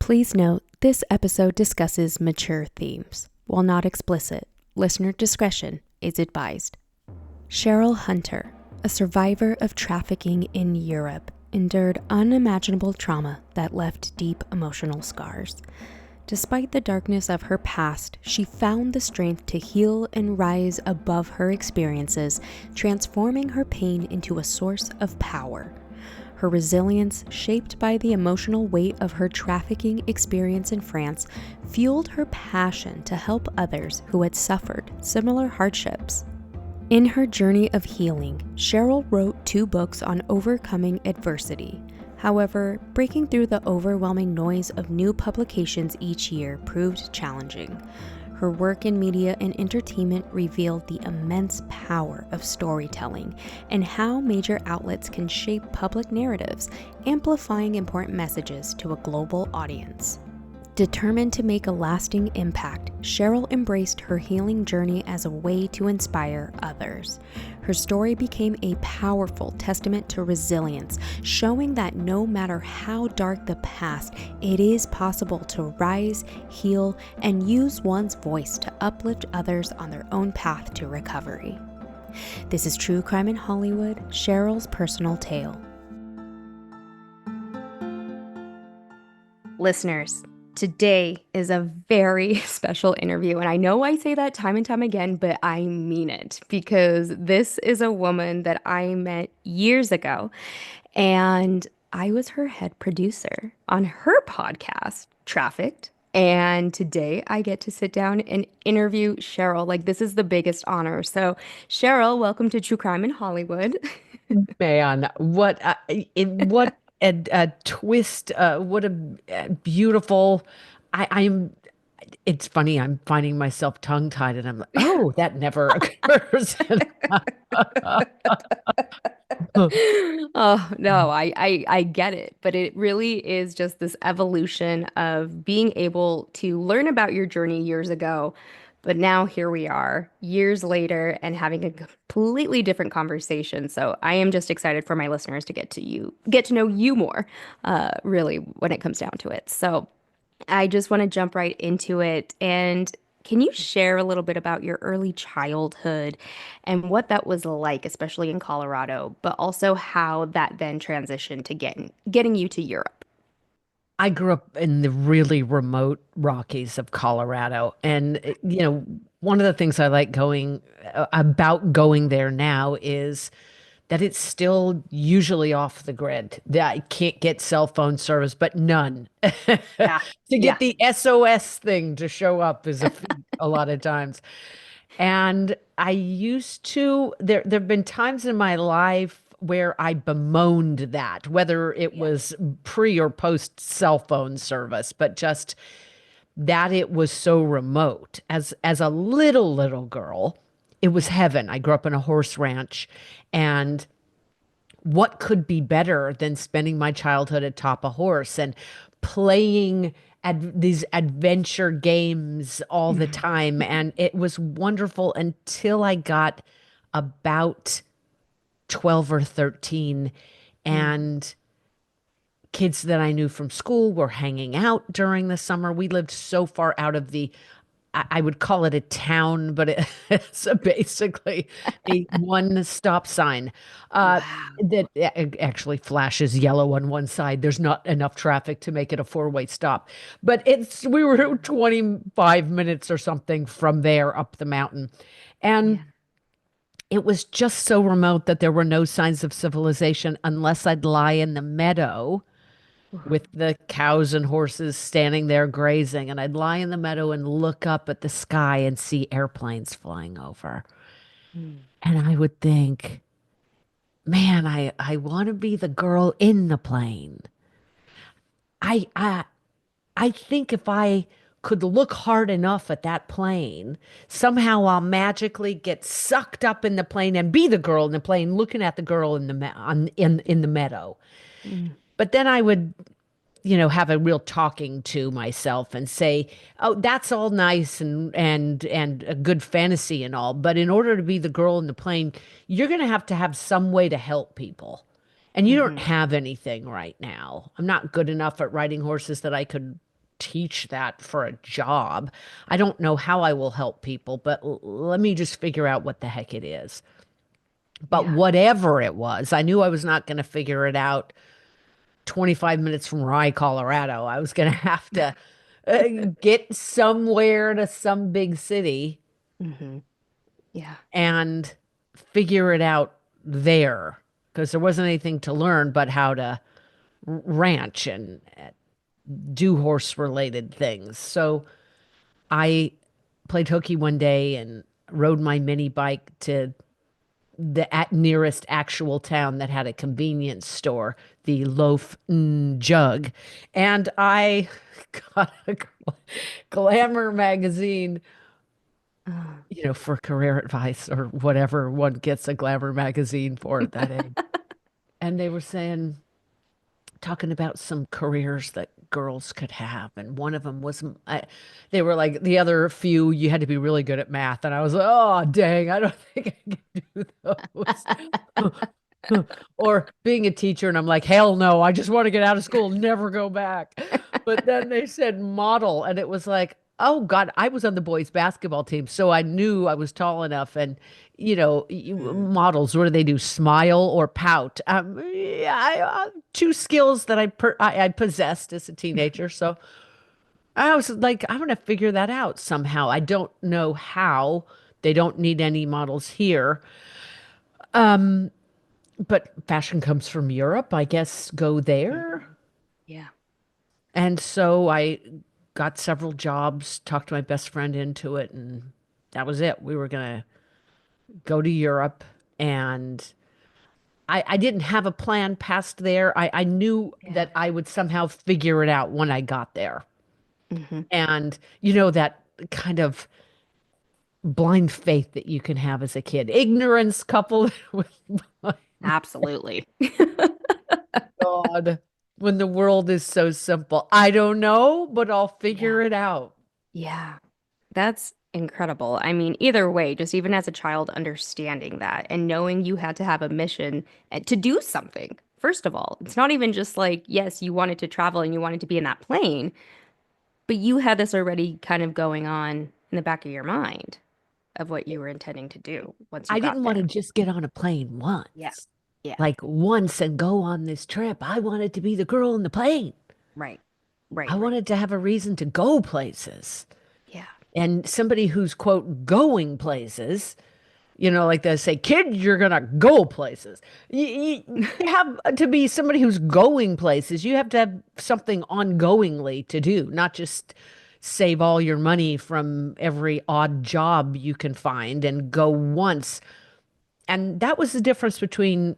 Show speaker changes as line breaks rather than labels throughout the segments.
Please note, this episode discusses mature themes. While not explicit, listener discretion is advised. Cheryl Hunter, a survivor of trafficking in Europe, endured unimaginable trauma that left deep emotional scars. Despite the darkness of her past, she found the strength to heal and rise above her experiences, transforming her pain into a source of power. Her resilience, shaped by the emotional weight of her trafficking experience in France, fueled her passion to help others who had suffered similar hardships. In her journey of healing, Cheryl wrote 2 books on overcoming adversity. However, breaking through the overwhelming noise of new publications each year proved challenging. Her work in media and entertainment revealed the immense power of storytelling and how major outlets can shape public narratives, amplifying important messages to a global audience. Determined to make a lasting impact, Cheryl embraced her healing journey as a way to inspire others. Her story became a powerful testament to resilience, showing that no matter how dark the past, it is possible to rise, heal, and use one's voice to uplift others on their own path to recovery. This is True Crime in Hollywood, Cheryl's personal tale. Listeners, today is a very special interview, and I know I say that time and time again, but I mean it because this is a woman that I met years ago, and I was her head producer on her podcast, Trafficked. And today I get to sit down and interview Cheryl. Like, this is the biggest honor. So, Cheryl, welcome to True Crime in Hollywood.
Man, what a twist! What a beautiful. I'm. It's funny. I'm finding myself tongue-tied, and I'm like, oh, that never occurs.
Oh, no, I get it. But it really is just this evolution of being able to learn about your journey years ago. But now here we are, years later, and having a completely different conversation. So I am just excited for my listeners to get to know you more, really, when it comes down to it. So I just want to jump right into it. And can you share a little bit about your early childhood and what that was like, especially in Colorado, but also how that then transitioned to getting you to Europe?
I grew up in the really remote Rockies of Colorado, and one of the things I like going about going there now is that it's still usually off the grid. That I can't get cell phone service, but none.
Yeah.
To
Yeah.
get the SOS thing to show up is a feat a lot of times. And I used to, there've been times in my life where I bemoaned that, whether it
Yeah.
was pre or post cell phone service, but just that it was so remote. As a little girl, it was
Yeah.
heaven. I grew up in a horse ranch, and what could be better than spending my childhood atop a horse and playing these adventure games all the time? And it was wonderful until I got about 12 or 13,
Mm.
and kids that I knew from school were hanging out during the summer. We lived so far out of I would call it a town, but it's basically a one stop sign
Wow.
that actually flashes yellow on one side. There's not enough traffic to make it a four-way stop, but we were 25 minutes or something from there up the mountain. And
Yeah.
it was just so remote that there were no signs of civilization unless I'd lie in the meadow with the cows and horses standing there grazing. And I'd lie in the meadow and look up at the sky and see airplanes flying over.
Mm.
And I would think, man, I want to be the girl in the plane. I, I, I think if I could look hard enough at that plane, somehow I'll magically get sucked up in the plane and be the girl in the plane looking at the girl in in the meadow.
Mm.
But then I would have a real talking to myself and say, "Oh, that's all nice and a good fantasy and all, but in order to be the girl in the plane, you're going to have some way to help people. And you don't
Mhm.
have anything right now. I'm not good enough at riding horses that I could teach that for a job. I don't know how I will help people, but let me just figure out what the heck it is. But
Yeah.
whatever it was, I knew I was not going to figure it out 25 minutes from Rye, Colorado. I was going to have to uh, get somewhere to some big city
Hmm. Yeah.
and figure it out there because there wasn't anything to learn but how to ranch and do horse related things. So I played hooky one day and rode my mini bike to the nearest actual town that had a convenience store, the Loaf Jug. And I got a Glamour magazine,
Oh.
for career advice or whatever one gets a Glamour magazine for at that age. And they were talking about some careers that girls could have. And one of them was, they were like, the other few, you had to be really good at math. And I was like, oh, dang, I don't think I can do those. Or being a teacher, and I'm like, hell no, I just want to get out of school, never go back. But then they said model, and it was like, oh God, I was on the boys' basketball team, so I knew I was tall enough. And
Mm.
models, what do they do? Smile or pout? Yeah, two skills that I possessed as a teenager. So I was like, I'm gonna figure that out somehow. I don't know how. They don't need any models here. But fashion comes from Europe. I guess go there.
Mhm. Yeah.
And so I got several jobs, talked my best friend into it, and that was it. We were going to go to Europe. And I didn't have a plan past there. I knew
Yeah.
that I would somehow figure it out when I got there.
Hmm.
And, that kind of blind faith that you can have as a kid, ignorance coupled with
Absolutely.
God, when the world is so simple. I don't know, but I'll
Yeah.
figure it out.
Yeah. That's incredible. I mean, either way, just even as a child, understanding that and knowing you had to have a mission to do something. First of all, it's not even just like, yes, you wanted to travel and you wanted to be in that plane, but you had this already kind of going on in the back of your mind of what you were intending to do once you
I
got
didn't want to
there.
just get on a plane
Yeah.
once,
Yeah.
like once and go on this trip. I wanted to be the girl in the plane.
Right.
I
Right.
wanted to have a reason to go places.
Yeah.
And somebody who's, quote, going places, like they say, kid, you're gonna go places. You have to be somebody who's going places. You have to have something ongoingly to do, not just save all your money from every odd job you can find and go once. And that was the difference between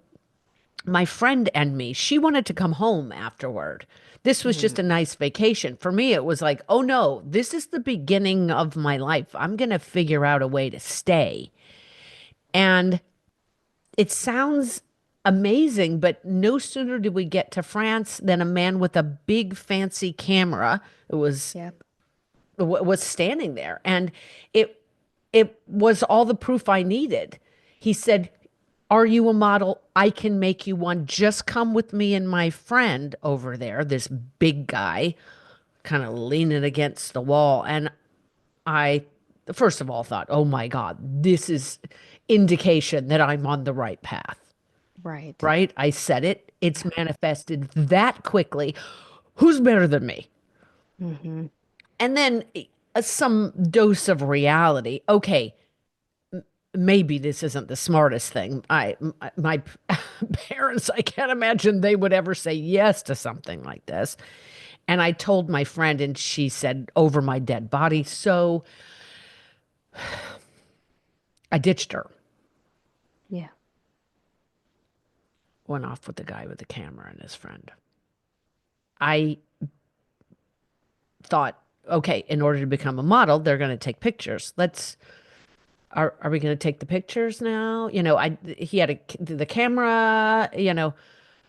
my friend and me. She wanted to come home afterward. This was just
Mm.
a nice vacation. For me, it was like, oh no, this is the beginning of my life. I'm going to figure out a way to stay. And it sounds amazing, but no sooner did we get to France than a man with a big fancy camera
Yep.
was standing there, and it it was all the proof I needed. He said, "Are you a model? I can make you one. Just come with me and my friend over there, this big guy, kind of leaning against the wall." And I, first of all, thought, "Oh my God, this is indication that I'm on the right path."
Right.
Right? I said it. It's
Yeah.
manifested that quickly. Who's better than me?
Hmm.
And then some dose of reality. Okay, maybe this isn't the smartest thing. My parents, I can't imagine they would ever say yes to something like this. And I told my friend, and she said, over my dead body. So I ditched her,
Yeah.
went off with the guy with the camera and his friend. I thought, okay, in order to become a model, they're going to take pictures. Are we going to take the pictures now? He had the camera,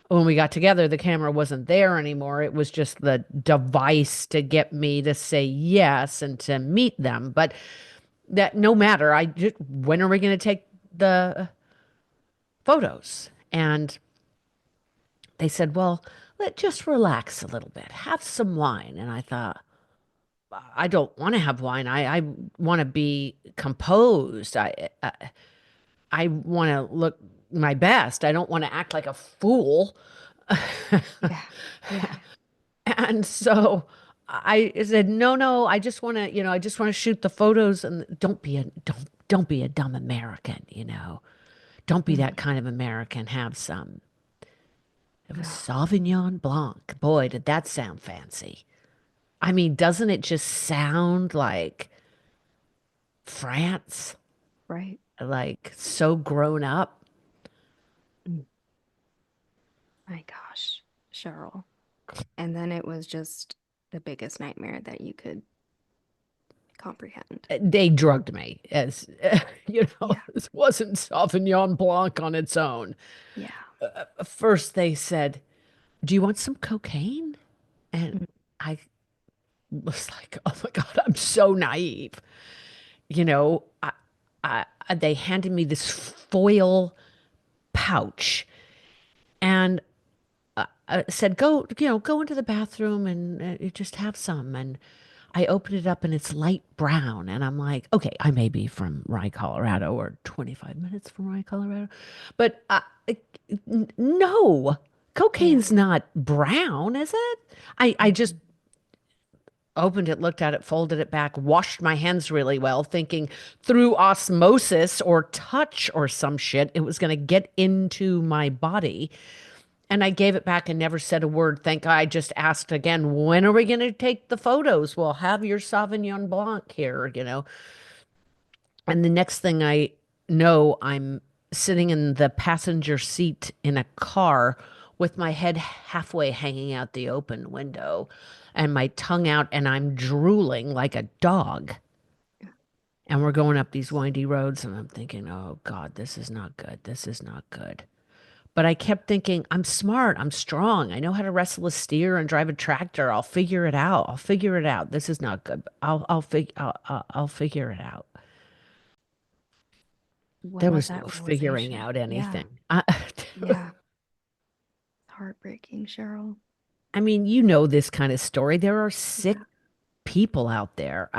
when we got together, the camera wasn't there anymore. It was just the device to get me to say yes and to meet them. But that no matter, when are we going to take the photos? And they said, well, just relax a little bit, have some wine. And I thought, I don't want to have wine. I want to be composed. I want to look my best. I don't want to act like a fool.
Yeah. Yeah.
And so I said, no, no, I just want to, I just want to shoot the photos and don't be a dumb American. Don't be that
Mm.
kind of American. Have some. It was
Oh,
Sauvignon Blanc. Boy, did that sound fancy. I mean, doesn't it just sound like France?
right.
Like so grown up.
Mm. My gosh, Cheryl. And then it was just the biggest nightmare that you could comprehend.
They drugged me as,
Yeah.
this wasn't Sauvignon Blanc on its own.
Yeah.
First, they said, do you want some cocaine? And
Mm.
I was like, oh my God, I'm so naive. You know, they handed me this foil pouch and said, go into the bathroom and you just have some. And I opened it up and it's light brown. And I'm like, okay, I may be from Rye, Colorado or 25 minutes from Rye, Colorado. But no,
Yeah.
cocaine's not brown, is it? I just
Mm-mm.
opened it, looked at it, folded it back, washed my hands really well, thinking through osmosis or touch or some shit, it was going to get into my body. And I gave it back and never said a word. Thank God. I just asked again, when are we going to take the photos? Well, have your Sauvignon Blanc here. And the next thing I know, I'm sitting in the passenger seat in a car with my head halfway hanging out the open window and my tongue out, and I'm drooling like a dog. And we're going up these windy roads, and I'm thinking, oh God, this is not good. This is not good. But I kept thinking, I'm smart. I'm strong. I know how to wrestle a steer and drive a tractor. I'll figure it out. I'll figure it out. This is not good. I'll figure it out.
When
There
was
was
that
no figuring
realization?
out
Yeah.
anything.
Yeah. Heartbreaking, Cheryl.
I mean, you know this kind of story. There are sick
Yeah.
people out there.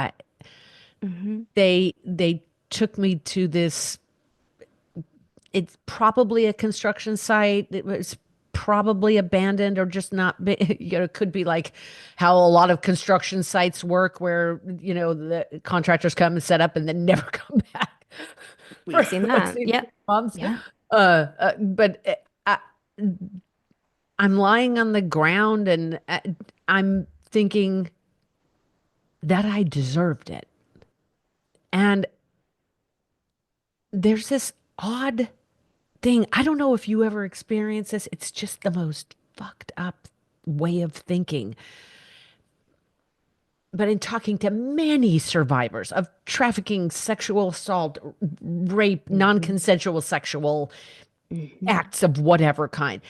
Mm-hmm.
They took me to this. It's probably a construction site. It was probably abandoned or just not. It could be like how a lot of construction sites work, where the contractors come and set up and then never come back
We've
for
seen
like
that. Yep.
6 months.
Yeah.
But I'm lying on the ground and I'm thinking that I deserved it. And there's this odd thing. I don't know if you ever experience this. It's just the most fucked up way of thinking. But in talking to many survivors of trafficking, sexual assault, rape,
Mm-hmm.
non-consensual sexual
Mm-hmm.
acts of whatever kind,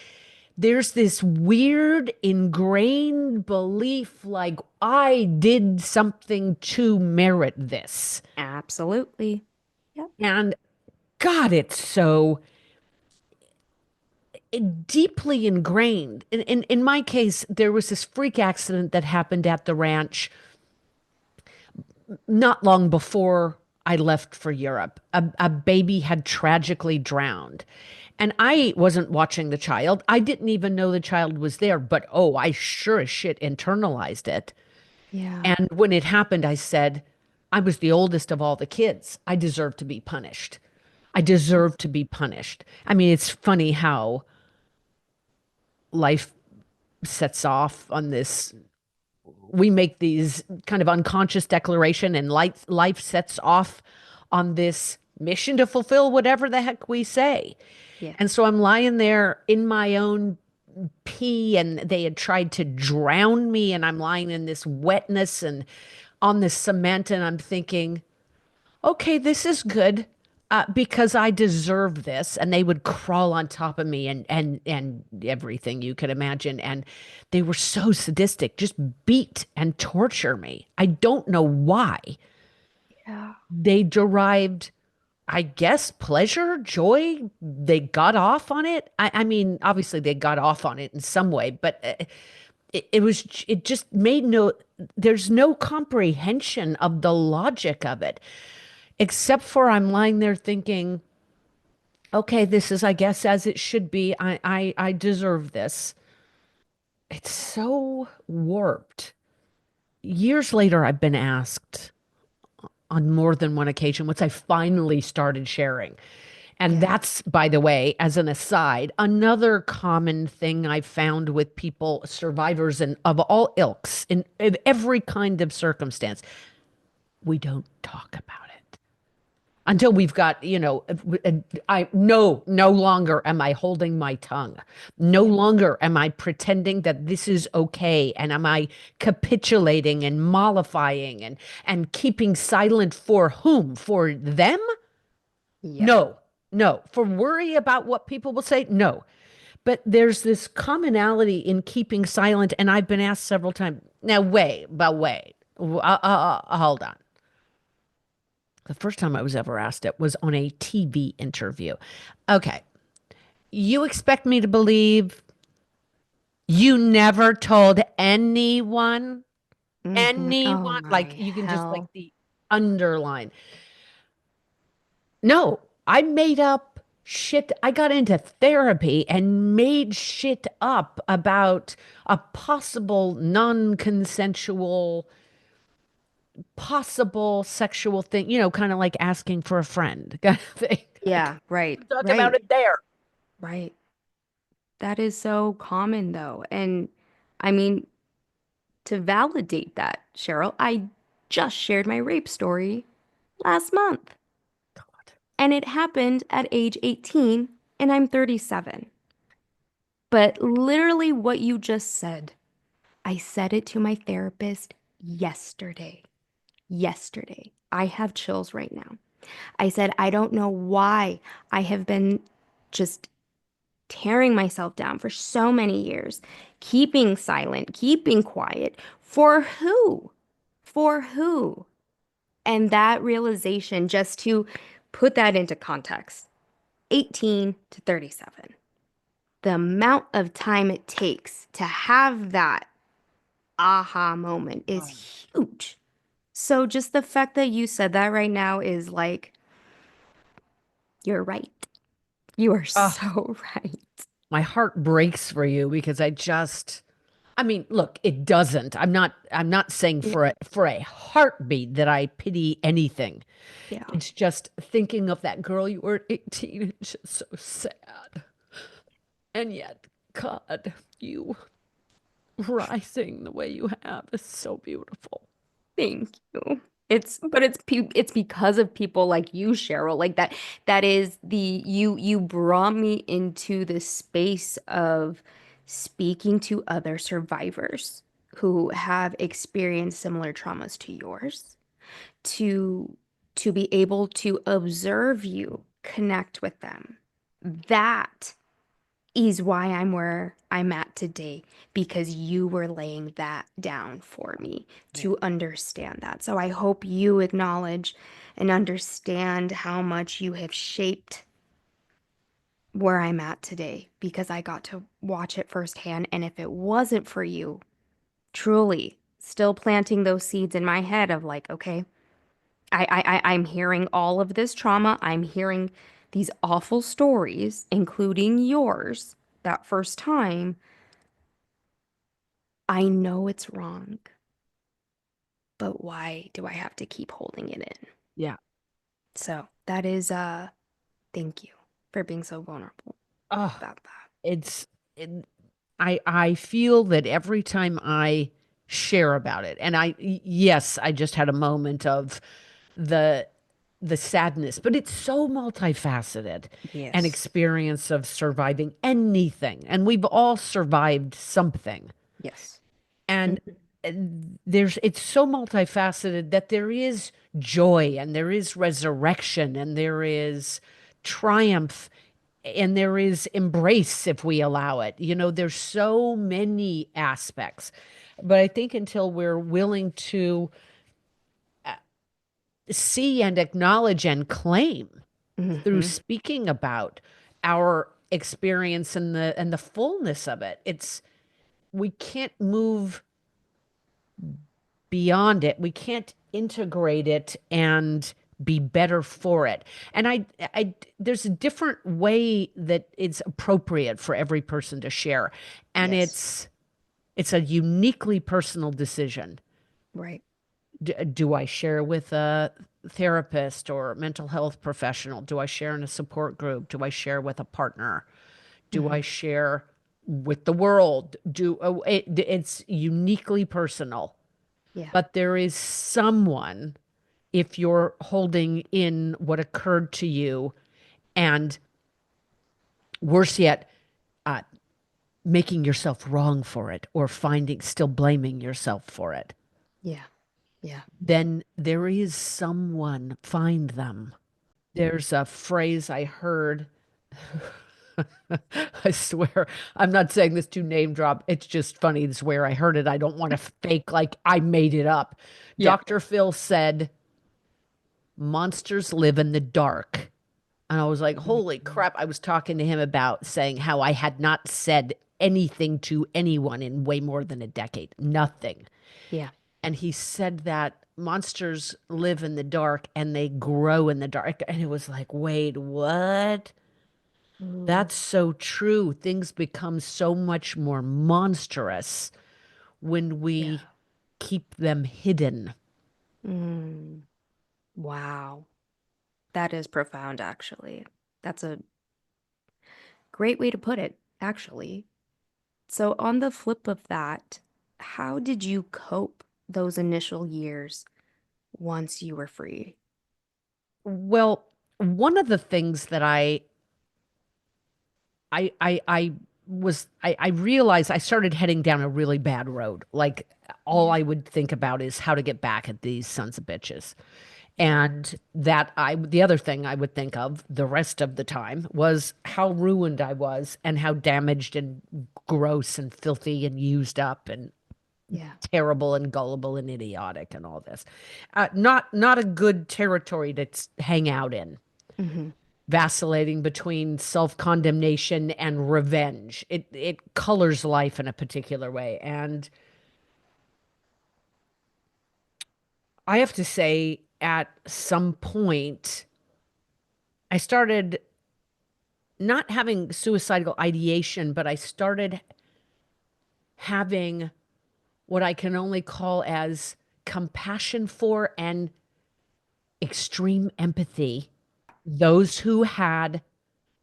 there's this weird ingrained belief like I did something to merit this.
Absolutely. Yep.
And God, it's so deeply ingrained. In my case, there was this freak accident that happened at the ranch not long before I left for Europe. A baby had tragically drowned. And I wasn't watching the child. I didn't even know the child was there, but oh, I sure as shit internalized it.
Yeah.
And when it happened, I said, I was the oldest of all the kids. I deserve to be punished. I deserve
Yes.
to be punished. I mean, it's funny how life sets off on this. We make these kind of unconscious declaration, and life sets off on this mission to fulfill whatever the heck we say. And
Yes.
so I'm lying there in my own pee, and they had tried to drown me, and I'm lying in this wetness and on this cement, and I'm thinking, okay, this is good. Because I deserve this, and they would crawl on top of me and everything you could imagine, and they were so sadistic, just beat and torture me. I don't know why.
Yeah.
They derived, I guess, pleasure, joy. They got off on it. I mean, obviously they got off on it in some way, but it just made no, there's no comprehension of the logic of it, except for I'm lying there thinking, okay, this is, I guess, as it should be. I deserve this. It's so warped. Years later, I've been asked on more than one occasion, once I finally started sharing. And
Yeah.
that's, by the way, as an aside, another common thing I've found with people, survivors and of all ilks, in every kind of circumstance. We don't talk about it until we've got, I no longer am I holding my tongue. No
Yeah.
longer am I pretending that this is okay. And am I capitulating and mollifying and keeping silent for whom? For them?
Yeah.
No, no. For worry about what people will say? No. But there's this commonality in keeping silent. And I've been asked several times, now, wait, hold on. The first time I was ever asked it was on a TV interview. Okay. You expect me to believe you never told anyone?
Oh
Anyone? Like
my
you can just like
hell.
the underline. No, I made up shit. I got into therapy and made shit up about a possible non-consensual, possible sexual thing, kind of like asking for a friend kind of thing.
Yeah, right.
Talk about
Right.
it there.
Right. That is so common though. And I mean, to validate that, Cheryl, I just shared my rape story last month.
God.
And it happened at age 18, and I'm 37. But literally what you just said, I said it to my therapist yesterday. Yesterday. I have chills right now. I said, I don't know why I have been just tearing myself down for so many years, keeping silent, keeping quiet. For who? For who? And that realization, just to put that into context, 18 to 37, the amount of time it takes to have that aha moment is
Oh.
huge. So just the fact that you said that right now is like, you're right. You are
Oh,
so right.
my heart breaks for you because I mean, look, it doesn't. I'm not saying
Yeah.
for a heartbeat that I pity anything.
Yeah.
It's just thinking of that girl you were at 18. It's just so sad. And yet, God, you rising the way you have is so beautiful.
Thank you. It's because of people like you, Cheryl. Like that is the you brought me into this space of speaking to other survivors who have experienced similar traumas to yours, to be able to observe you, connect with them. That is why I'm where I'm at today, because you were laying that down for me
Yeah.
to understand that. So I hope you acknowledge and understand how much you have shaped where I'm at today, because I got to watch it firsthand. And if it wasn't for you, truly still planting those seeds in my head of like, okay, I'm hearing all of this trauma. I'm hearing these awful stories, including yours, that first time. I know it's wrong, but why do I have to keep holding it in?
Yeah.
So that is thank you for being so vulnerable
Oh,
about that.
it's it, I feel that every time I share about it, and yes, I just had a moment of the the sadness, but it's so multifaceted, an
Yes.
experience of surviving anything, and we've all survived something.
Yes.
And
Mhm.
it's so multifaceted that there is joy and there is resurrection and there is triumph and there is embrace if we allow it. There's so many aspects. But I think until we're willing to see and acknowledge and claim through
Mhm.
speaking about our experience and the fullness of it, we can't move beyond it. We can't integrate it and be better for it. And there's a different way that it's appropriate for every person to share. And
Yes.
it's a uniquely personal decision.
Right.
Do I share with a therapist or mental health professional? Do I share in a support group? Do I share with a partner? Do I
Hmm.
share with the world? It's uniquely personal.
Yeah.
But there is someone, if you're holding in what occurred to you, and worse yet, uh, making yourself wrong for it or still blaming yourself for it,
Yeah. Yeah.
then there is someone, find them. There's a phrase I heard. I swear, I'm not saying this to name drop. It's just funny. It's where I heard it. I don't want to fake like I made it up.
Yeah.
Dr. Phil said, monsters live in the dark. And I was like, holy
Mhm.
crap. I was talking to him about saying how I had not said anything to anyone in way more than a decade. Nothing.
Yeah.
And he said that monsters live in the dark and they grow in the dark. And it was like, wait, what?
Mm.
That's so true. Things become so much more monstrous when
Yeah.
we keep them hidden.
Mm. Wow. That is profound, actually. That's a great way to put it, actually. So, on the flip of that, how did you cope those initial years once you were free?
Well, one of the things that I realized I started heading down a really bad road. Like all
Yeah.
I would think about is how to get back at these sons of bitches. And the other thing I would think of the rest of the time was how ruined I was and how damaged and gross and filthy and used up and
Yeah.
terrible and gullible and idiotic and all this. Not a good territory to hang out in,
Hmm.
vacillating between self-condemnation and revenge. It colors life in a particular way. And I have to say, at some point, I started not having suicidal ideation, but I started having what I can only call as compassion for and extreme empathy those who had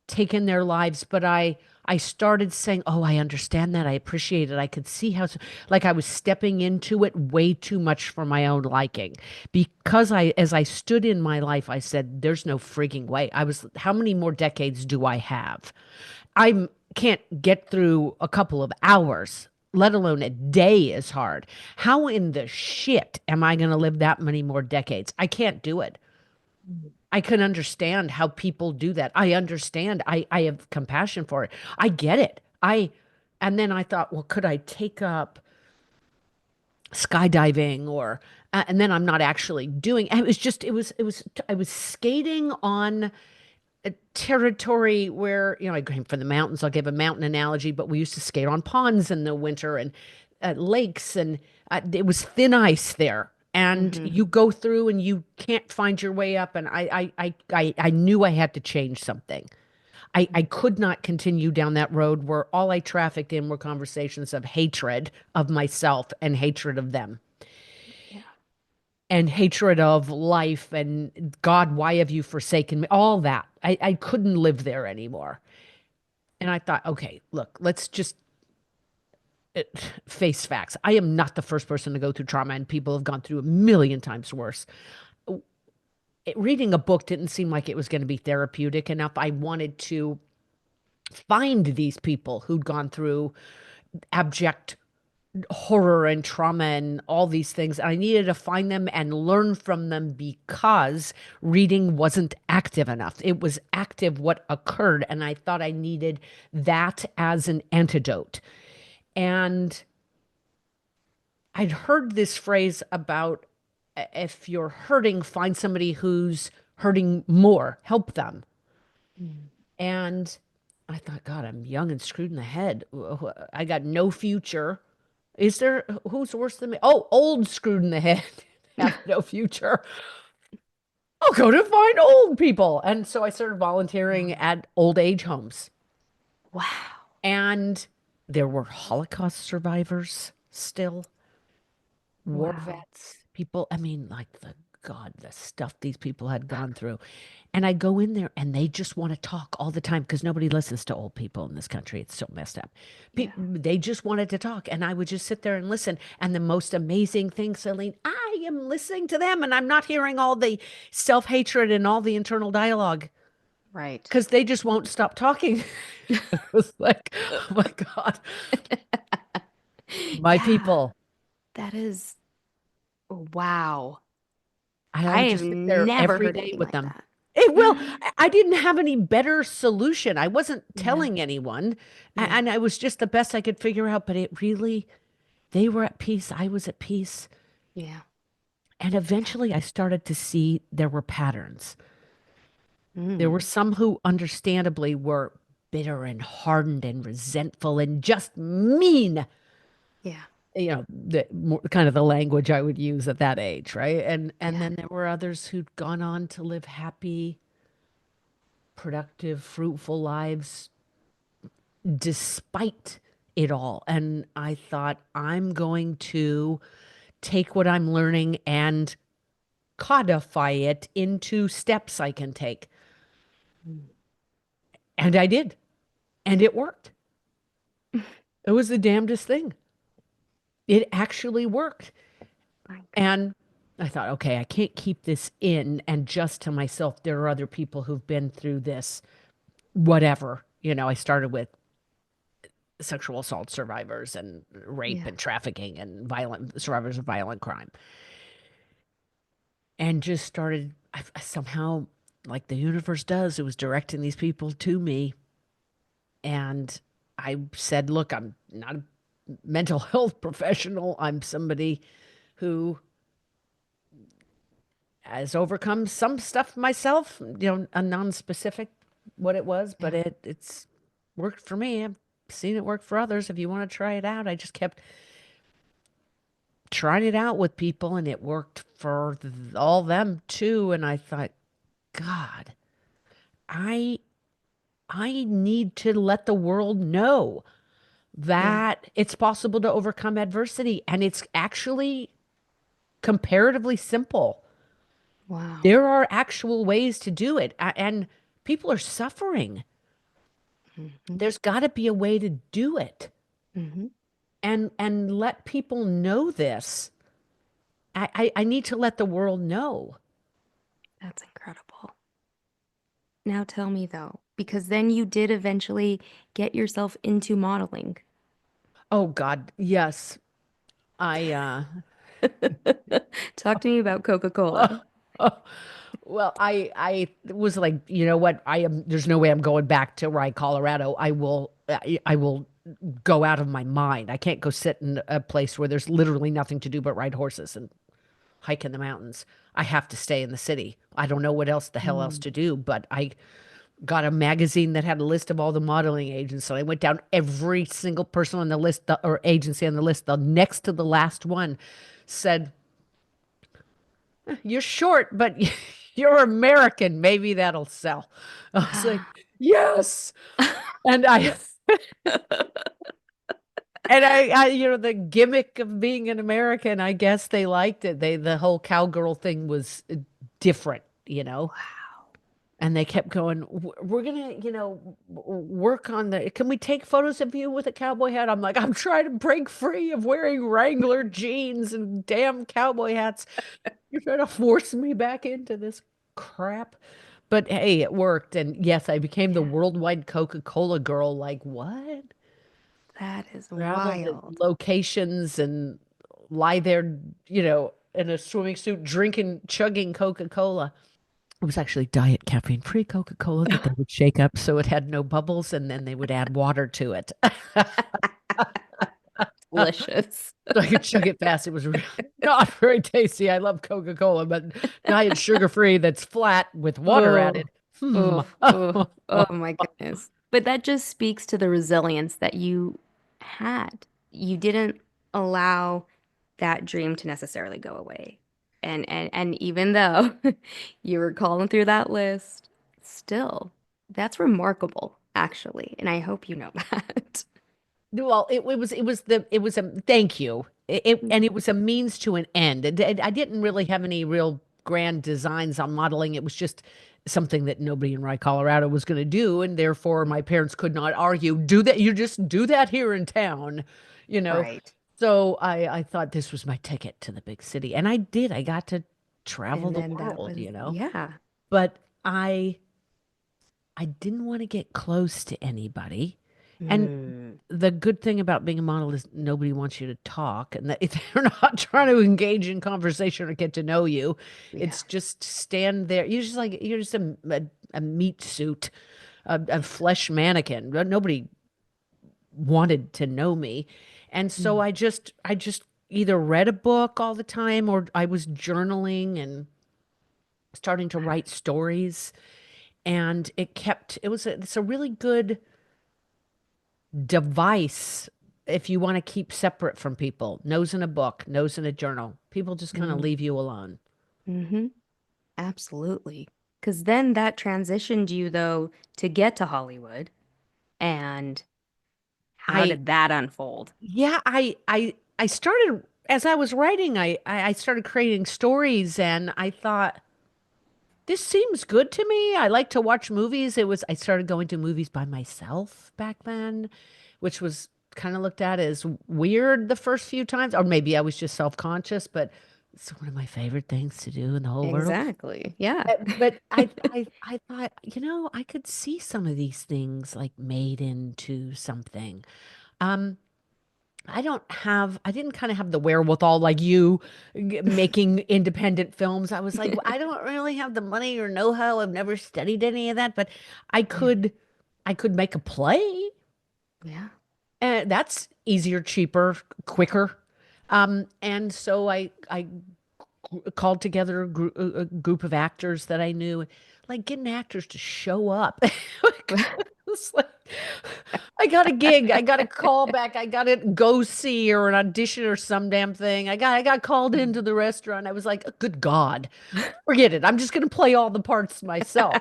taken their lives, but I started saying, "Oh, I understand that. I appreciate it. I could see how like I was stepping into it way too much for my own liking." Because as I stood in my life, I said, "There's no frigging way." How many more decades do I have? I can't get through a couple of hours, let alone a day is hard. How in the shit am I going to live that many more decades? I can't do it. I can understand how people do that. I understand. I have compassion for it. I get it. And then I thought, well, could I take up skydiving and then I'm not actually doing, I was skating on a territory where, I came from the mountains. I'll give a mountain analogy, but we used to skate on ponds in the winter and lakes, and it was thin ice there. And
Hmm.
you go through and you can't find your way up. And I knew I had to change something. I could not continue down that road where all I trafficked in were conversations of hatred of myself and hatred of them
Yeah.
and hatred of life and God, why have you forsaken me? All that. I couldn't live there anymore. And I thought, okay, look, let's just uh, face facts. I am not the first person to go through trauma, and people have gone through a million times worse. Reading a book didn't seem like it was going to be therapeutic enough. I wanted to find these people who'd gone through abject horror and trauma and all these things. I needed to find them and learn from them because reading wasn't active enough. It was active what occurred. And I thought I needed that as an antidote. And I'd heard this phrase about if you're hurting, find somebody who's hurting more, help them.
Mm.
And I thought, God, I'm young and screwed in the head. I got no future. Is there, who's worse than me? Oh, old screwed in the head. Have no future. I'll go to find old people. And so I started volunteering
Mm.
at old age homes.
Wow.
And there were Holocaust survivors still, war
Wow.
vets, people. I mean, like God, the stuff these people had gone through. And I go in there and they just want to talk all the time because nobody listens to old people in this country. It's so messed up.
Yeah.
They just wanted to talk. And I would just sit there and listen. And the most amazing thing, Celine, I am listening to them and I'm not hearing all the self-hatred and all the internal dialogue
Right.
because they just won't stop talking. It was like, oh my God, my
Yeah,
people.
that is wow.
And I
I
would
have
just sit there
never
every
heard
day
anything
with
like
them.
that.
It will. I didn't have any better solution. I wasn't
Yeah.
telling anyone,
Yeah.
and I was just the best I could figure out. But it really, they were at peace. I was at peace.
Yeah.
And eventually I started to see there were patterns. There
Mm.
were some who understandably were bitter and hardened and resentful and just mean.
Yeah.
The more, kind of the language I would use at that age, right? And
Yeah.
then there were others who'd gone on to live happy, productive, fruitful lives despite it all. And I thought, I'm going to take what I'm learning and codify it into steps I can take.
Mm.
And I did. And it worked. It was the damnedest thing. It actually worked.
My
And I thought, okay, I can't keep this in and just to myself. There are other people who've been through this, whatever. I started with sexual assault survivors and rape
yeah.
and trafficking and violent survivors of violent crime. And just started I somehow, like the universe does, it was directing these people to me. And I said, look, I'm not a mental health professional. I'm somebody who has overcome some stuff myself, a non-specific what it was, but
Yeah.
it's worked for me. I've seen it work for others. If you want to try it out, I just kept trying it out with people and it worked for all them too. And I thought, God, I I need to let the world know
Yeah.
that it's possible to overcome adversity and it's actually comparatively simple.
Wow.
There are actual ways to do it and people are suffering.
Hmm.
There's got to be a way to do it
Hmm.
and let people know this. I need to let the world know.
That's incredible. Now tell me though, because then you did eventually get yourself into modeling.
Oh God, yes. I
Talk to me about
uh
Coca-Cola.
well, I was like, you know what? I am there's no way I'm going back to Rye, Colorado. I will go out of my mind. I can't go sit in a place where there's literally nothing to do but ride horses and hike in the mountains. I have to stay in the city. I don't know what else the hell else
Mm.
to do, but I got a magazine that had a list of all the modeling agents. So I went down every single person on the list or agency on the list. The next to the last one said, "You're short, but you're American. Maybe that'll sell." I was like, "Yes." And I the gimmick of being an American, I guess they liked it. The whole cowgirl thing was different,
Wow.
And they kept going, we're gonna, work on can we take photos of you with a cowboy hat? I'm like, I'm trying to break free of wearing Wrangler jeans and damn cowboy hats. You're trying to force me back into this crap. But hey, it worked. And yes, I became the
Yeah,
worldwide Coca-Cola girl. Like, what?
that is
Travel to
wild.
locations and lie there, in a swimming suit, drinking, chugging Coca-Cola. It was actually diet caffeine-free Coca-Cola that they would shake up so it had no bubbles, and then they would add water to it.
Delicious.
So I could chug it fast. It was really not very tasty. I love Coca-Cola, but diet sugar-free that's flat with water
Oh,
added. Hmm.
oh, oh, oh my goodness. But that just speaks to the resilience that you had. You didn't allow that dream to necessarily go away. And even though you were calling through that list, still, that's remarkable, actually. And I hope you know that.
Well, it was a thank you. And it was a means to an end. I didn't really have any real grand designs on modeling. It was just something that nobody in Rye, Colorado was going to do, and therefore my parents could not argue. Do that. You just do that here in town, you know.
Right.
So I thought this was my ticket to the big city, and I did. I got to travel
And
the
then that
world,
was,
you know.
yeah.
But I didn't want to get close to anybody. And
Mm,
the good thing about being a model is nobody wants you to talk, and that if they're not trying to engage in conversation or get to know you,
yeah.
it's just stand there. You're just a meat suit, a flesh mannequin. Nobody wanted to know me, and so
Mm,
I just either read a book all the time or I was journaling and starting to write stories, and it's a really good device if you want to keep separate from people. Nose in a book, nose in a journal. People just kind of
mm,
leave you alone.
mm-hmm. Absolutely. Because then that transitioned you, though, to get to Hollywood. And how
I
did that unfold?
yeah, I started as I was writing, I started creating stories and I thought this seems good to me. I like to watch movies. I started going to movies by myself back then, which was kind of looked at as weird the first few times, or maybe I was just self-conscious, but it's one of my favorite things to do in the whole world.
Exactly. Yeah.
But I thought, I could see some of these things like made into something. Um, I didn't kind of have the wherewithal like you making independent films. I was like, I don't really have the money or know-how. I've never studied any of that, but I
Yeah.
could, I could make a play.
Yeah.
And that's easier, cheaper, quicker. And so I called together a group of actors that I knew, like getting actors to show up. It's like, I got a gig, I got a call back, I got to go see or an audition or some damn thing. I got called into the restaurant. I was like, good God, forget it. I'm just gonna play all the parts myself.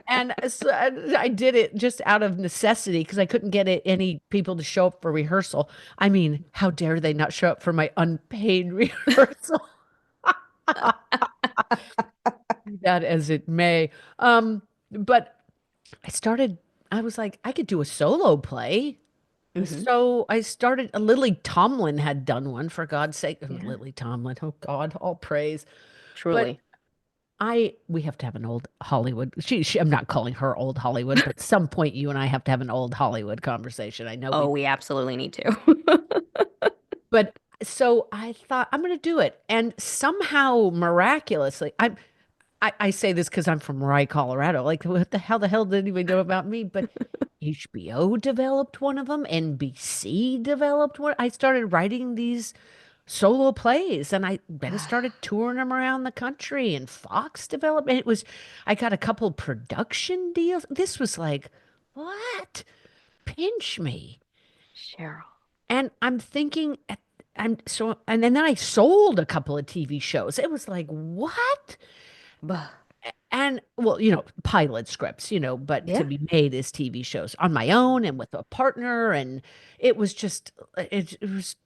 And so I did it just out of necessity because I couldn't get any people to show up for rehearsal. I mean, how dare they not show up for my unpaid rehearsal? That as it may. But I started, I was like, I could do a solo play.
Hmm.
So I started, Lily Tomlin had done one, for God's sake. Oh,
Yeah.
Lily Tomlin, oh God, all praise. But
Truly.
we have to have an old Hollywood. I'm not calling her old Hollywood, but at some point you and I have to have an old Hollywood conversation. I know
Oh,
we,
we absolutely need to.
but so I thought I'm going to do it. And somehow miraculously, I say this because I'm from Rye, Colorado. Like, what the hell did anybody know about me? But HBO developed one of them. NBC developed one. I started writing these solo plays and I then started touring them around the country and Fox developed. And I got a couple production deals. This was like, what? Pinch me.
Cheryl.
And I'm thinking, and then I sold a couple of TV shows. It was like, what?
Bah.
And well, pilot scripts, but to
Yeah.
be made as TV shows on my own and with a partner. And it was just, it was,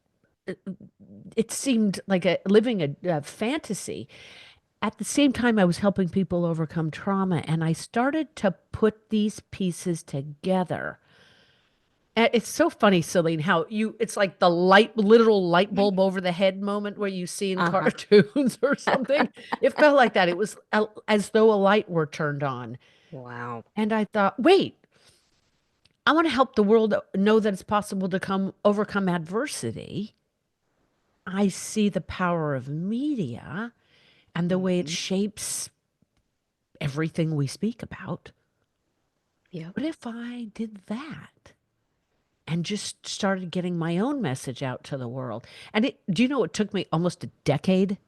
it seemed like living a fantasy. At the same time, I was helping people overcome trauma, and I started to put these pieces together. And it's so funny, Celine, how it's like the literal light bulb over the head moment where you see in
Uh-huh.
cartoons or something. It felt like that. It was as though a light were turned on.
Wow.
And I thought, wait, I want to help the world know that it's possible to overcome adversity. I see the power of media and the way it
Hmm.
shapes everything we speak about.
Yep.
What if I did that and just started getting my own message out to the world? And do you know it took me almost a decade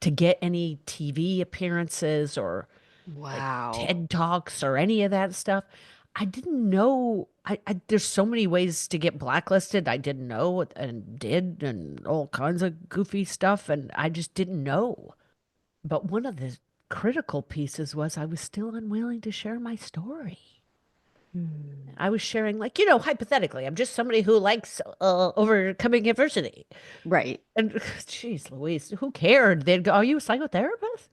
to get any TV appearances or like
Wow.
TED Talks or any of that stuff? I didn't know. There's so many ways to get blacklisted. I didn't know and did and all kinds of goofy stuff, and I just didn't know. But one of the critical pieces was I was still unwilling to share my story.
Hmm.
I was sharing, like, hypothetically, I'm just somebody who likes overcoming adversity.
Right.
And geez, Louise, who cared? They'd go, "Are you a psychotherapist?"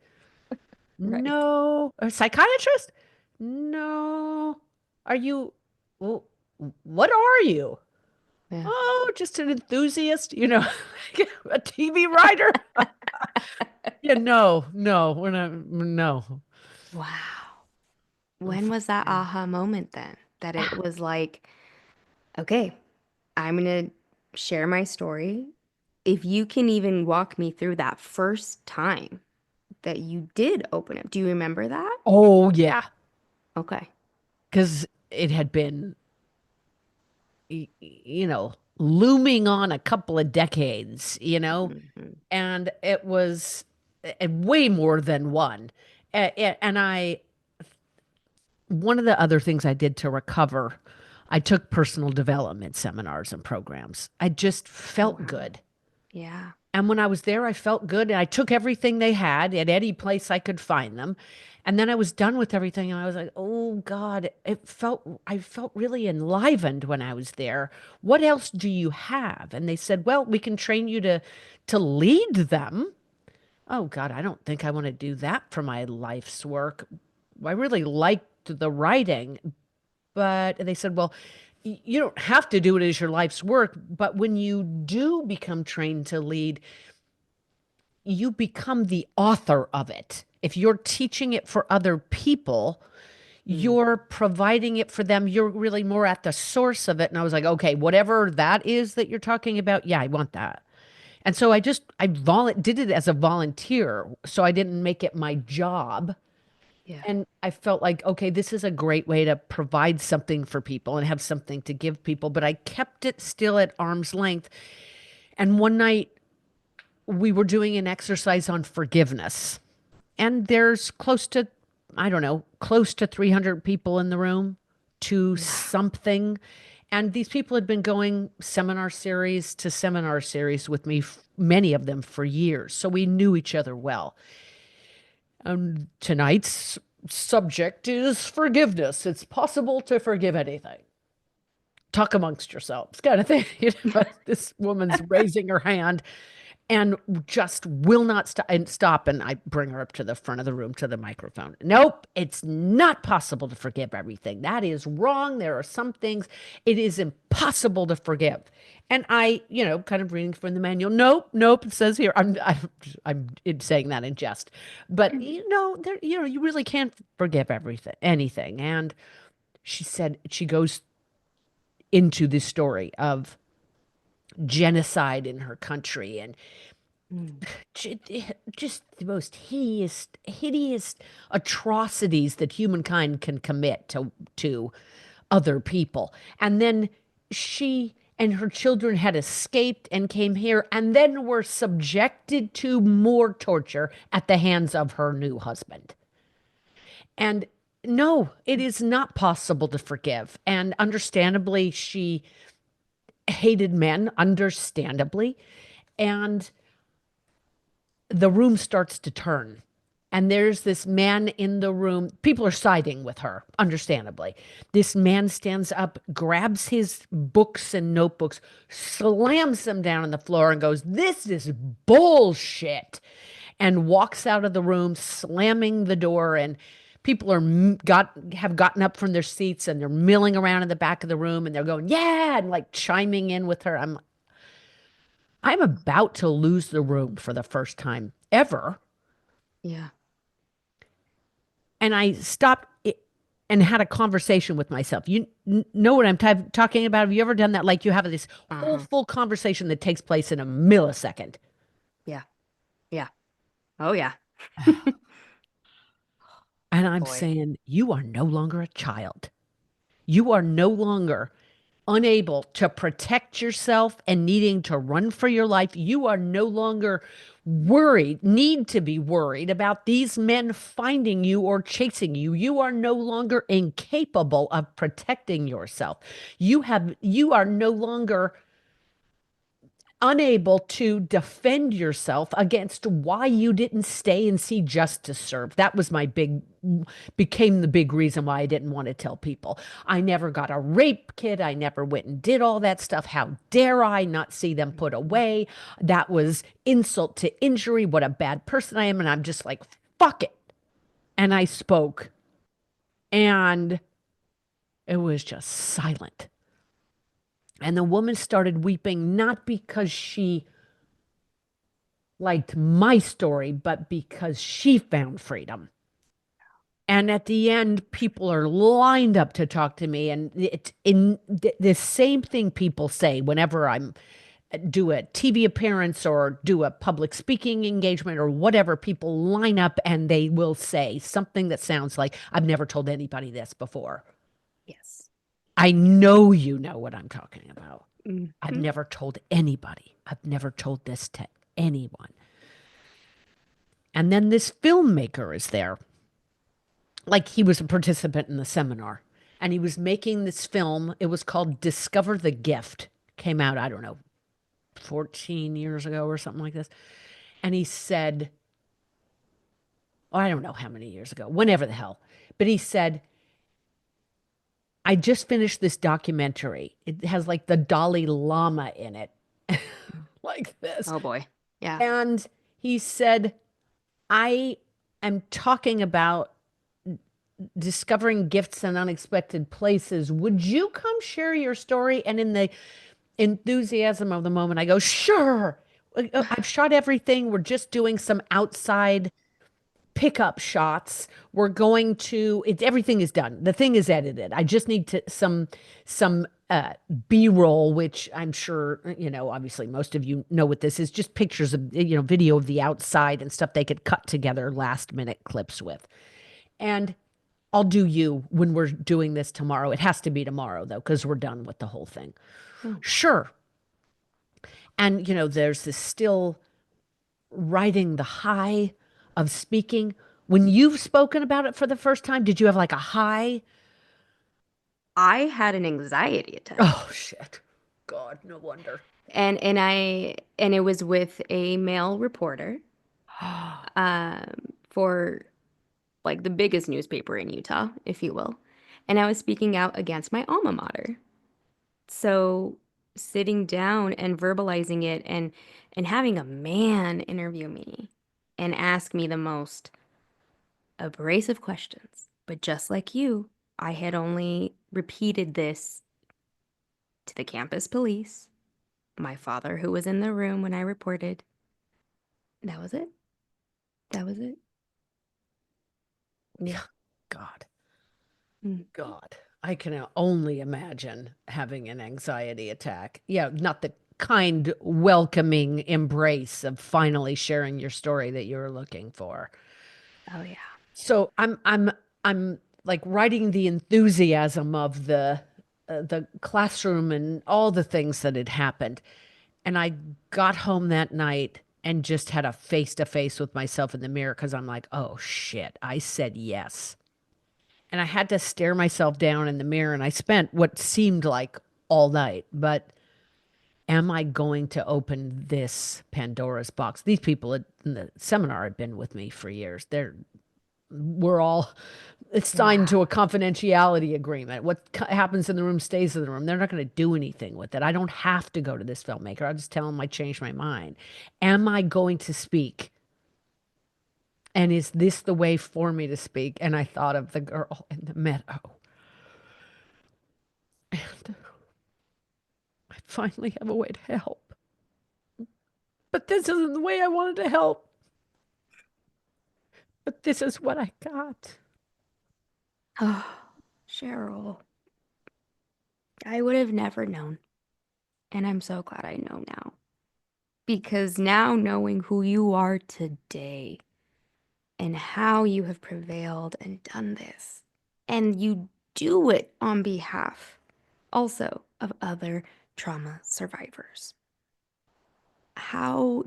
Right.
No. A psychiatrist? No. Are you, well, what are you?
Yeah.
Oh, just an enthusiast, a TV writer? Yeah, no, no, we're not, no.
Wow. When was that
Yeah.
aha moment then? That it was like, okay, I'm going to share my story. If you can even walk me through that first time that you did open up, do you remember that?
Oh, yeah.
Okay.
Because it had been, looming on a couple of decades,
Hmm.
and it was way more than one. And one of the other things I did to recover, I took personal development seminars and programs. I just felt
Wow.
good.
Yeah.
And when I was there, I felt good. And I took everything they had at any place I could find them. And then I was done with everything. And I was like, oh God, I felt really enlivened when I was there. What else do you have? And they said, well, we can train you to lead them. Oh God, I don't think I want to do that for my life's work. I really liked the writing, but they said, well, you don't have to do it as your life's work, but when you do become trained to lead, you become the author of it. If you're teaching it for other people,
Mm.
you're providing it for them. You're really more at the source of it. And I was like, okay, whatever that is that you're talking about, yeah, I want that. And so I did it as a volunteer, so I didn't make it my job.
Yeah.
And I felt like, okay, this is a great way to provide something for people and have something to give people. But I kept it still at arm's length. And one night we were doing an exercise on forgiveness. And there's I don't know, close to 300 people in the room to
Wow.
something. And these people had been going seminar series to seminar series with me, many of them for years. So we knew each other well. Tonight's subject is forgiveness. It's possible to forgive anything. Talk amongst yourselves, kind of thing. This woman's raising her hand and just will not stop. And I bring her up to the front of the room to the microphone. Nope, it's not possible to forgive everything. That is wrong. There are some things it is impossible to forgive. And I, kind of reading from the manual. Nope, nope. It says here. I'm saying that in jest, but there, you really can't forgive anything. And she goes into this story of genocide in her country and
Mm.
just the most hideous atrocities that humankind can commit to other people. And then she and her children had escaped and came here and then were subjected to more torture at the hands of her new husband. And no, it is not possible to forgive. And understandably, she hated men, understandably. And the room starts to turn. And there's this man in the room. People are siding with her, understandably. This man stands up, grabs his books and notebooks, slams them down on the floor, and goes, "This is bullshit," and walks out of the room, slamming the door. And people have gotten up from their seats and they're milling around in the back of the room and they're going, "Yeah," and like chiming in with her. I'm about to lose the room for the first time ever.
Yeah.
And I stopped and had a conversation with myself. You know what I'm talking about? Have you ever done that? Like you have this whole
Uh-huh.
full conversation that takes place in a millisecond.
Yeah. Yeah. Oh, yeah.
And I'm
Boy.
saying, you are no longer a child. You are no longer unable to protect yourself and needing to run for your life. You are no longer need to be worried about these men finding you or chasing you. You are no longer incapable of protecting yourself. You are no longer unable to defend yourself against why you didn't stay and see justice served. That was became the big reason why I didn't want to tell people. I never got a rape kit. I never went and did all that stuff. How dare I not see them put away? That was insult to injury. What a bad person I am. And I'm just like, fuck it. And I spoke, and it was just silent. And the woman started weeping, not because she liked my story, but because she found freedom. And at the end, people are lined up to talk to me. And it's in the same thing people say whenever I'm do a TV appearance or do a public speaking engagement or whatever, people line up and they will say something that sounds like, I've never told anybody this before.
Yes.
I know you know what I'm talking about. I've
Mm-hmm.
never told anybody. I've never told this to anyone. And then this filmmaker is there. Like he was a participant in the seminar. And he was making this film. It was called Discover the Gift. Came out, I don't know, 14 years ago or something like this. And he said, oh, I don't know how many years ago, whenever the hell. But he said, I just finished this documentary. It has like the Dalai Lama in it, like this.
Oh boy. Yeah.
And he said, I am talking about discovering gifts in unexpected places. Would you come share your story? And in the enthusiasm of the moment, I go, sure. I've shot everything. We're just doing some outside pickup shots. We're going to everything is done. The thing is edited. I just need to some B-roll, which I'm sure, obviously most of you know what this is, just pictures of, video of the outside and stuff they could cut together last minute clips with. And I'll do you when we're doing this tomorrow. It has to be tomorrow though, because we're done with the whole thing.
Oh.
Sure. And there's this still riding the high of speaking. When you've spoken about it for the first time, did you have like a high?
I had an anxiety attack.
Oh shit. God, no wonder.
And it was with a male reporter um for like the biggest newspaper in Utah, if you will. And I was speaking out against my alma mater. So sitting down and verbalizing it and having a man interview me and ask me the most abrasive questions. But just like you, I had only repeated this to the campus police, my father who was in the room when I reported. That was it. That was it. Yeah.
God.
Mm.
God. I can only imagine having an anxiety attack. Yeah, not the kind, welcoming embrace of finally sharing your story that you were looking for.
Oh yeah.
So I'm like writing the enthusiasm of the classroom and all the things that had happened. And I got home that night and just had a face to face with myself in the mirror because I'm like, oh shit, I said yes. And I had to stare myself down in the mirror, and I spent what seemed like all night. But am I going to open this Pandora's box? These people in the seminar had been with me for years. We're all it's signed
Yeah.
to a confidentiality agreement. What happens in the room stays in the room. They're not going to do anything with it. I don't have to go to this filmmaker. I'll just tell him I changed my mind. Am I going to speak? And is this the way for me to speak? And I thought of the girl in the meadow. And I finally have a way to help. But this isn't the way I wanted to help. But this is what I got.
Oh, Cheryl, I would have never known. And I'm so glad I know now. Because now knowing who you are today and how you have prevailed and done this, and you do it on behalf also of other trauma survivors. How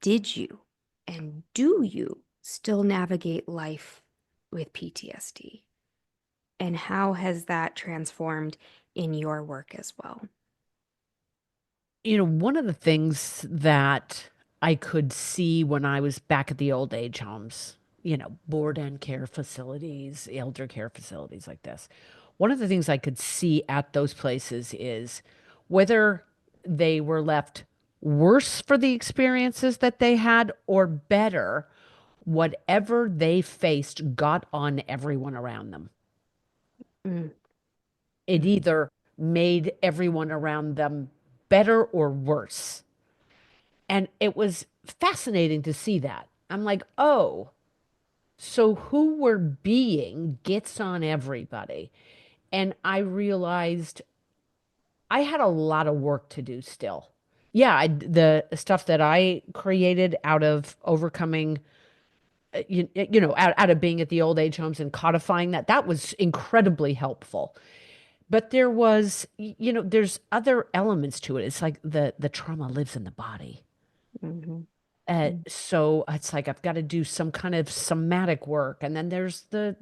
did you and do you still navigate life with PTSD? And how has that transformed in your work as well?
One of the things that I could see when I was back at the old age homes, board and care facilities, elder care facilities like this, one of the things I could see at those places is whether they were left worse for the experiences that they had or better, whatever they faced got on everyone around them.
Mm,
It
mm,
either made everyone around them better or worse. And it was fascinating to see that. I'm like, oh, so who we're being gets on everybody. And I realized I had a lot of work to do still. Yeah, the stuff that I created out of overcoming, out of being at the old age homes and codifying that, that was incredibly helpful. But there was, there's other elements to it. It's like the trauma lives in the body.
mhm,
So it's like I've got to do some kind of somatic work. And then there's the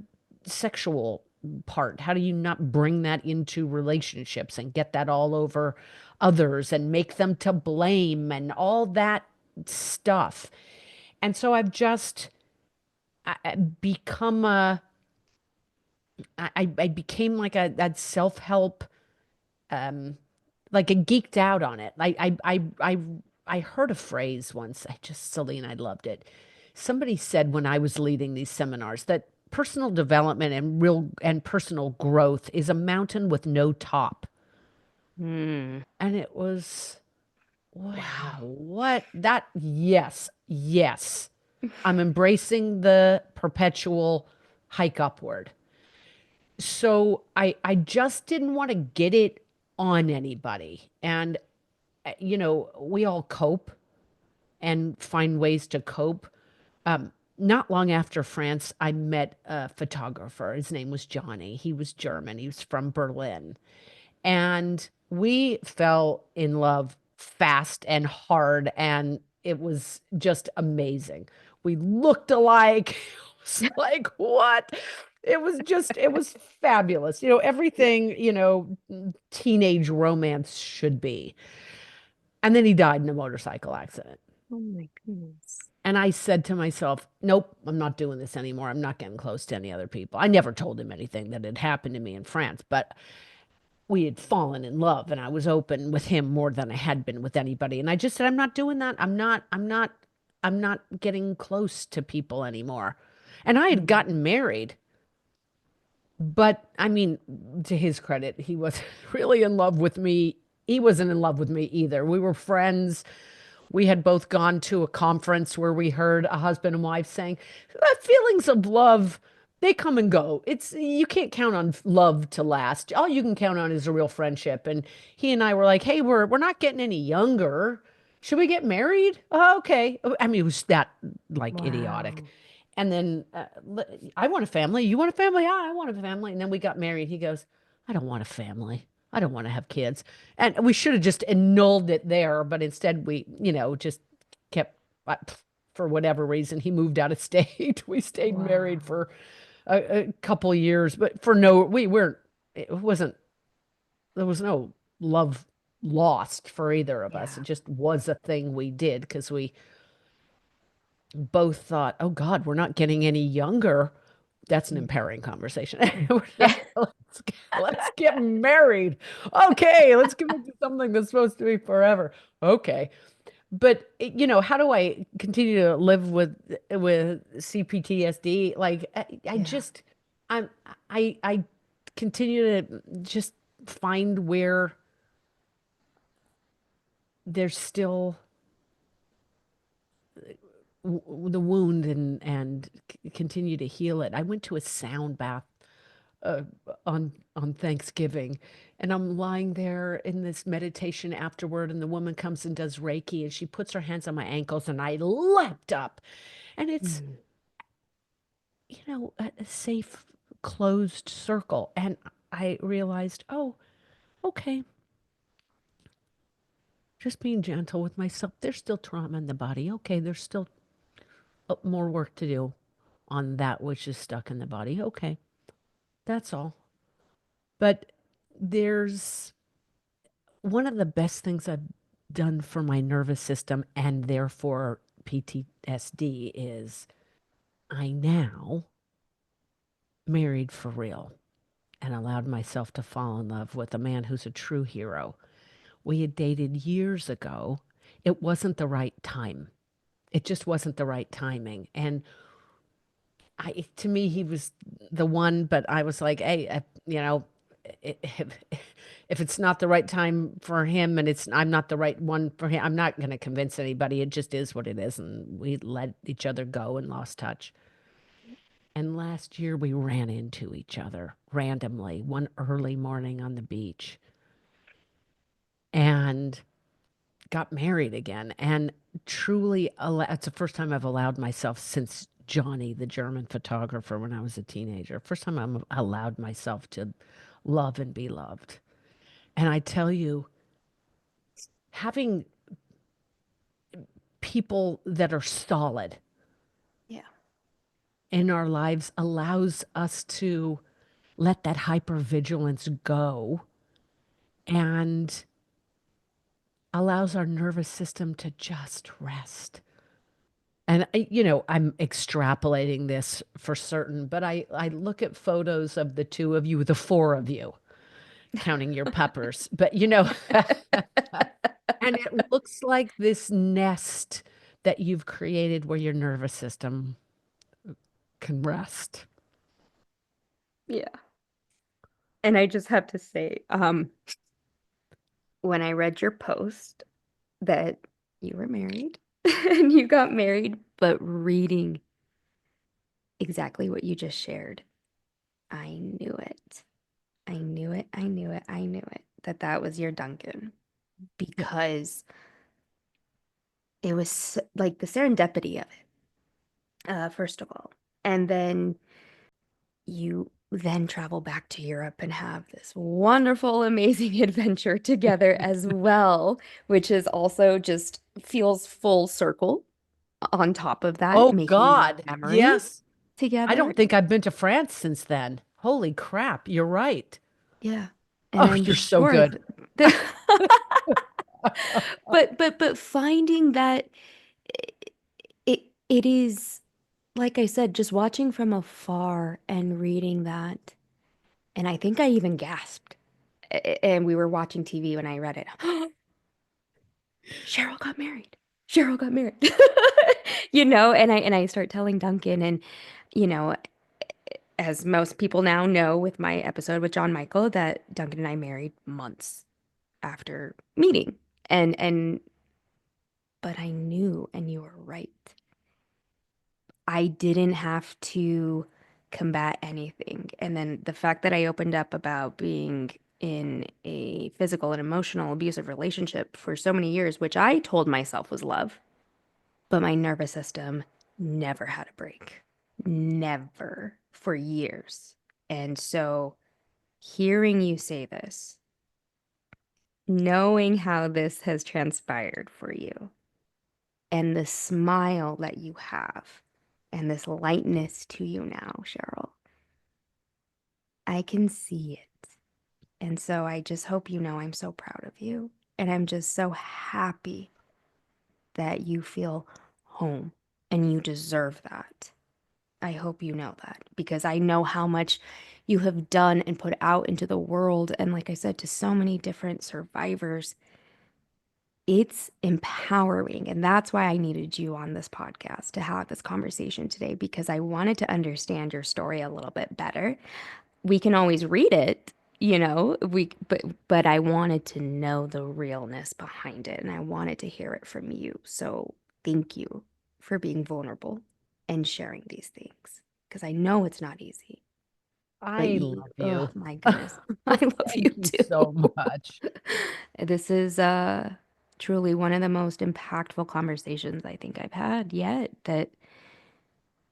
sexual part. How do you not bring that into relationships and get that all over others and make them to blame and all that stuff? And so I've just become I became like a self-help, like a geeked out on it. I heard a phrase once. Celine, I loved it. Somebody said when I was leading these seminars that personal development and personal growth is a mountain with no top.
mm.
And it was, wow,
Wow.
what that, yes, yes. I'm embracing the perpetual hike upward. So I just didn't want to get it on anybody. And we all cope and find ways to cope. Not long after France, I met a photographer. His name was Johnny. He was German. He was from Berlin. And we fell in love fast and hard, and it was just amazing. We looked alike. It was like, what? It was fabulous.
Yeah.
Everything, teenage romance should be. And then he died in a motorcycle accident.
Oh my goodness.
And I said to myself, nope, I'm not doing this anymore. I'm not getting close to any other people. I never told him anything that had happened to me in France, but we had fallen in love and I was open with him more than I had been with anybody. And I just said, I'm not doing that. I'm not getting close to people anymore. And I had
Mm,
gotten married, but I mean, to his credit, he wasn't really in love with me. He wasn't in love with me either. We were friends. We had both gone to a conference where we heard a husband and wife saying, feelings of love, they come and go. You can't count on love to last. All you can count on is a real friendship. And he and I were like, hey, we're not getting any younger. Should we get married? Oh, okay. I mean, it was that like idiotic.
wow.
And then I want a family. You want a family? Yeah, I want a family. And then we got married. He goes, I don't want a family. I don't want to have kids. And we should have just annulled it there, but instead we, just kept, for whatever reason, he moved out of state. We stayed married
Wow.
for a couple of years, but for no, we weren't, it wasn't, there was no love lost for either of us.
Yeah.
It just was a thing we did because we both thought, oh God, we're not getting any younger. That's an
Mm,
empowering conversation.
yeah.
Let's get married. Okay, let's commit to something that's supposed to be forever. Okay. But how do I continue to live with CPTSD? Like I
Yeah.
just I'm I continue to just find where there's still the wound and continue to heal it. I went to a sound bath uh, on Thanksgiving, and I'm lying there in this meditation afterward, and the woman comes and does Reiki, and she puts her hands on my ankles, and I leapt up, and it's
Mm,
a safe, closed circle, and I realized, oh, Okay, just being gentle with myself. There's still trauma in the body. Okay, there's still more work to do on that which is stuck in the body. Okay, that's all. But there's one of the best things I've done for my nervous system and therefore PTSD is I now married for real and allowed myself to fall in love with a man who's a true hero. We had dated years ago. It wasn't the right time. It just wasn't the right timing. And to me, he was the one, but I was like, hey, if, if it's not the right time for him and I'm not the right one for him, I'm not going to convince anybody. It just is what it is. And we let each other go and lost touch. And last year we ran into each other randomly one early morning on the beach and got married again. And truly, it's the first time I've allowed myself since Johnny, the German photographer, when I was a teenager. First time I'm allowed myself to love and be loved. And I tell you, having people that are solid
Yeah.
in our lives allows us to let that hypervigilance go and allows our nervous system to just rest. And I'm extrapolating this for certain, but I look at photos of the two of you, the four of you, counting your peppers, but and it looks like this nest that you've created where your nervous system can rest.
Yeah. And I just have to say, when I read your post that you were married and you got married, but reading exactly what you just shared, I knew it. I knew it. I knew it. I knew it. That was your Duncan
Yeah.
because it was like the serendipity of it, first of all. And then you then travel back to Europe and have this wonderful, amazing adventure together as well, which is also just feels full circle on top of that,
Oh
making these
God,
memories
yes. I
together.
don't think I've been to France since then. Holy crap, you're right.
Yeah. And
Oh,
I'm
you're so
sure
good.
that but finding that it is like I said, just watching from afar and reading that, and I think I even gasped. And we were watching TV when I read it. Cheryl got married. Cheryl got married. And I start telling Duncan and you know, as most people now know with my episode with John Michael that Duncan and I married months after meeting. And but I knew and you were right. I didn't have to combat anything. And then the fact that I opened up about being in a physical and emotional abusive relationship for so many years, which I told myself was love, but my nervous system never had a break. Never for years. And so hearing you say this, knowing how this has transpired for you, and the smile that you have, and this lightness to you now, Cheryl, I can see it. And so I just hope you know I'm so proud of you. And I'm just so happy that you feel home and you deserve that. I hope you know that because I know how much you have done and put out into the world. And like I said, to so many different survivors, it's empowering. And that's why I needed you on this podcast to have this conversation today because I wanted to understand your story a little bit better. We can always read it, but I wanted to know the realness behind it and I wanted to hear it from you. So thank you for being vulnerable and sharing these things because I know it's not easy. But
I
you,
love
oh
you.
my goodness, I love you
Thank you so
too.
much.
This is truly one of the most impactful conversations I think I've had yet. That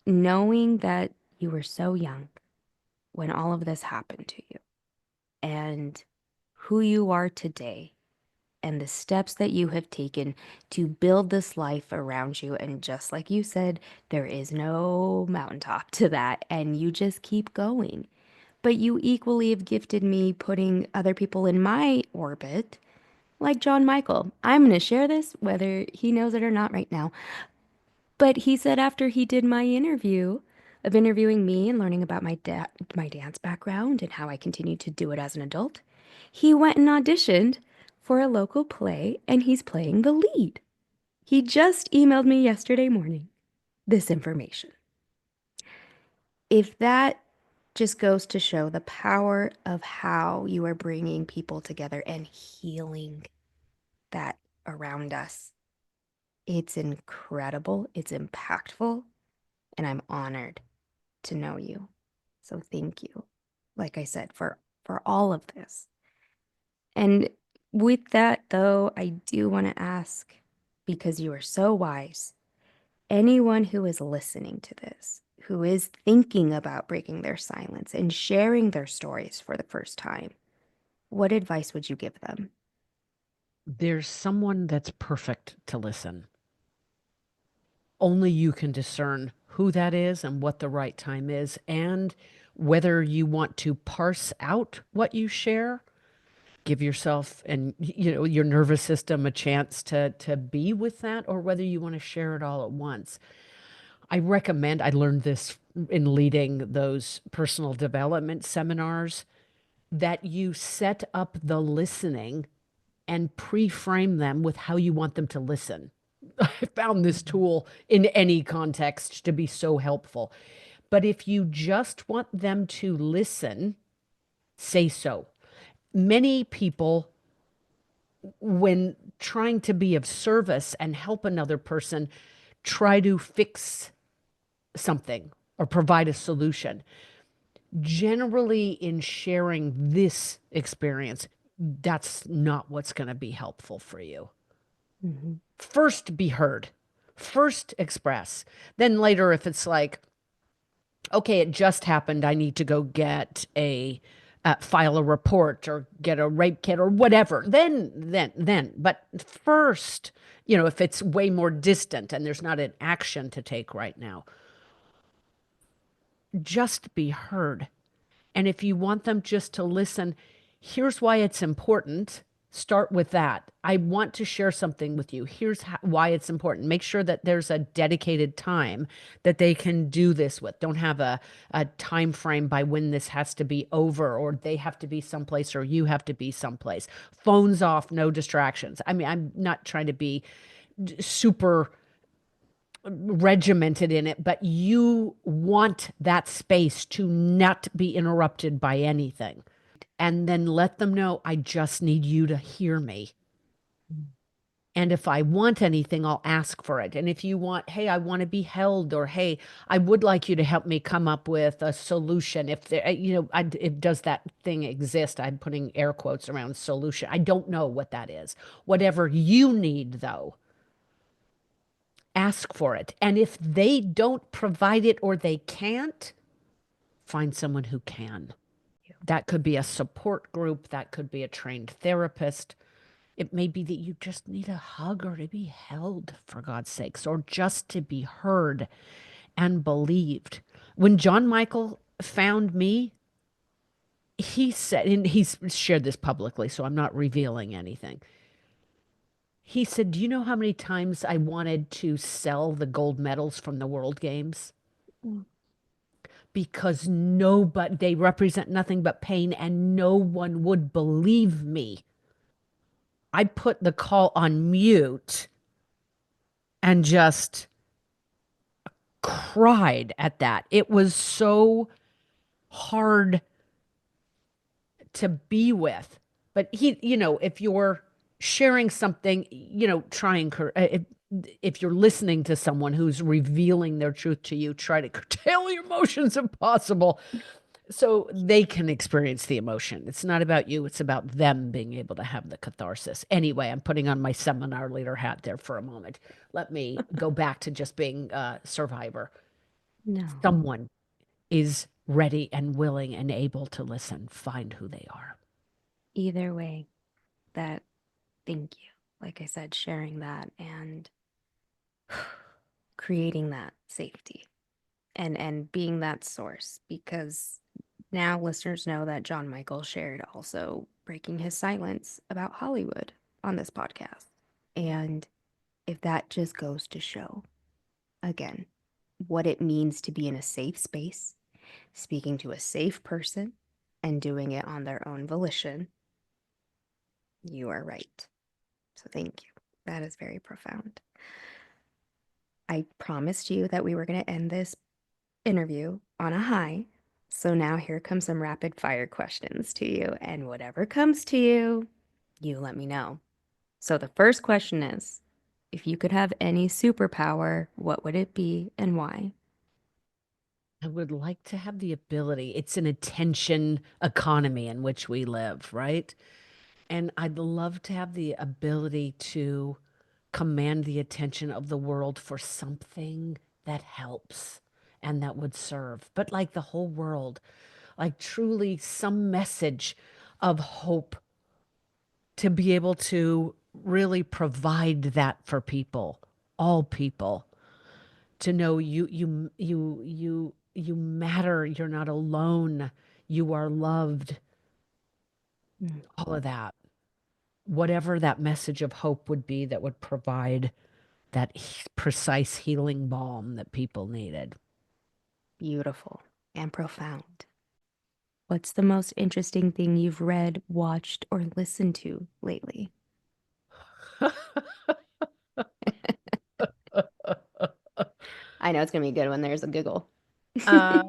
knowing that you were so young when all of this happened to you and who you are today and the steps that you have taken to build this life around you. And just like you said, there is no mountaintop to that, and you just keep going. But you equally have gifted me putting other people in my orbit, like John Michael. I'm going to share this whether he knows it or not right now. But he said after he did my interview of interviewing me and learning about my dance background and how I continued to do it as an adult, he went and auditioned for a local play and he's playing the lead. He just emailed me yesterday morning this information. If that just goes to show the power of how you are bringing people together and healing that around us, it's incredible, it's impactful, and I'm honored to know you. So thank you, like I said, for all of this. And with that, though, I do want to ask, because you are so wise, anyone who is listening to this, who is thinking about breaking their silence and sharing their stories for the first time, what advice would you give them?
There's someone that's perfect to listen. Only you can discern who that is and what the right time is, and whether you want to parse out what you share, give yourself and your nervous system a chance to be with that, or whether you want to share it all at once. I learned this in leading those personal development seminars, that you set up the listening and pre-frame them with how you want them to listen. I found this tool in any context to be so helpful. But if you just want them to listen, say so. Many people, when trying to be of service and help another person, try to fix something or provide a solution. Generally, in sharing this experience, that's not what's going to be helpful for you.
Mhm.
First, be heard. First, express. Then later, if it's like, okay, it just happened, I need to go get a file a report or get a rape kit or whatever. Then. But first, if it's way more distant and there's not an action to take right now, just be heard. And if you want them just to listen, here's why it's important. Start with that. I want to share something with you. Here's why it's important. Make sure that there's a dedicated time that they can do this with. Don't have a time frame by when this has to be over, or they have to be someplace or you have to be someplace. Phones off, no distractions. I mean, I'm not trying to be super regimented in it, but you want that space to not be interrupted by anything. And then let them know, I just need you to hear me. And if I want anything, I'll ask for it. And if you want, hey, I want to be held, or hey, I would like you to help me come up with a solution. If there, if does that thing exist? I'm putting air quotes around solution. I don't know what that is. Whatever you need, though, ask for it. And if they don't provide it or they can't, find someone who can. That could be a support group, that could be a trained therapist. It may be that you just need a hug or to be held, for God's sakes, or just to be heard and believed. When John Michael found me, he said, and he's shared this publicly, so I'm not revealing anything. He said, do you know how many times I wanted to sell the gold medals from the World Games?
Mm.
Because nobody, they represent nothing but pain, and no one would believe me. I put the call on mute and just cried at that. It was so hard to be with. But if you're sharing something, try and if you're listening to someone who's revealing their truth to you, try to curtail your emotions if possible, so they can experience the emotion. It's not about you, it's about them being able to have the catharsis. Anyway, I'm putting on my seminar leader hat there for a moment. Let me go back to just being a survivor.
No.
Someone is ready and willing and able to listen. Find who they are.
Either way, that thank you. Like I said, sharing that and creating that safety and being that source because now listeners know that John Michael shared also breaking his silence about Hollywood on this podcast. And if that just goes to show again what it means to be in a safe space, speaking to a safe person and doing it on their own volition, you are right. So thank you. That is very profound. I promised you that we were going to end this interview on a high. So now here comes some rapid fire questions to you. And whatever comes to you, you let me know. So the first question is if you could have any superpower, what would it be and why?
I would like to have the ability. It's an attention economy in which we live, right? And I'd love to have the ability to command the attention of the world for something that helps and that would serve. But like the whole world, like truly some message of hope to be able to really provide that for people, all people, to know you matter, you're not alone, you are loved,
Mm,
all of that. Whatever that message of hope would be that would provide that precise healing balm that people needed.
beautiful and profound. What's the most interesting thing you've read, watched, or listened to lately? I know it's going to be good when there's a giggle.
uh,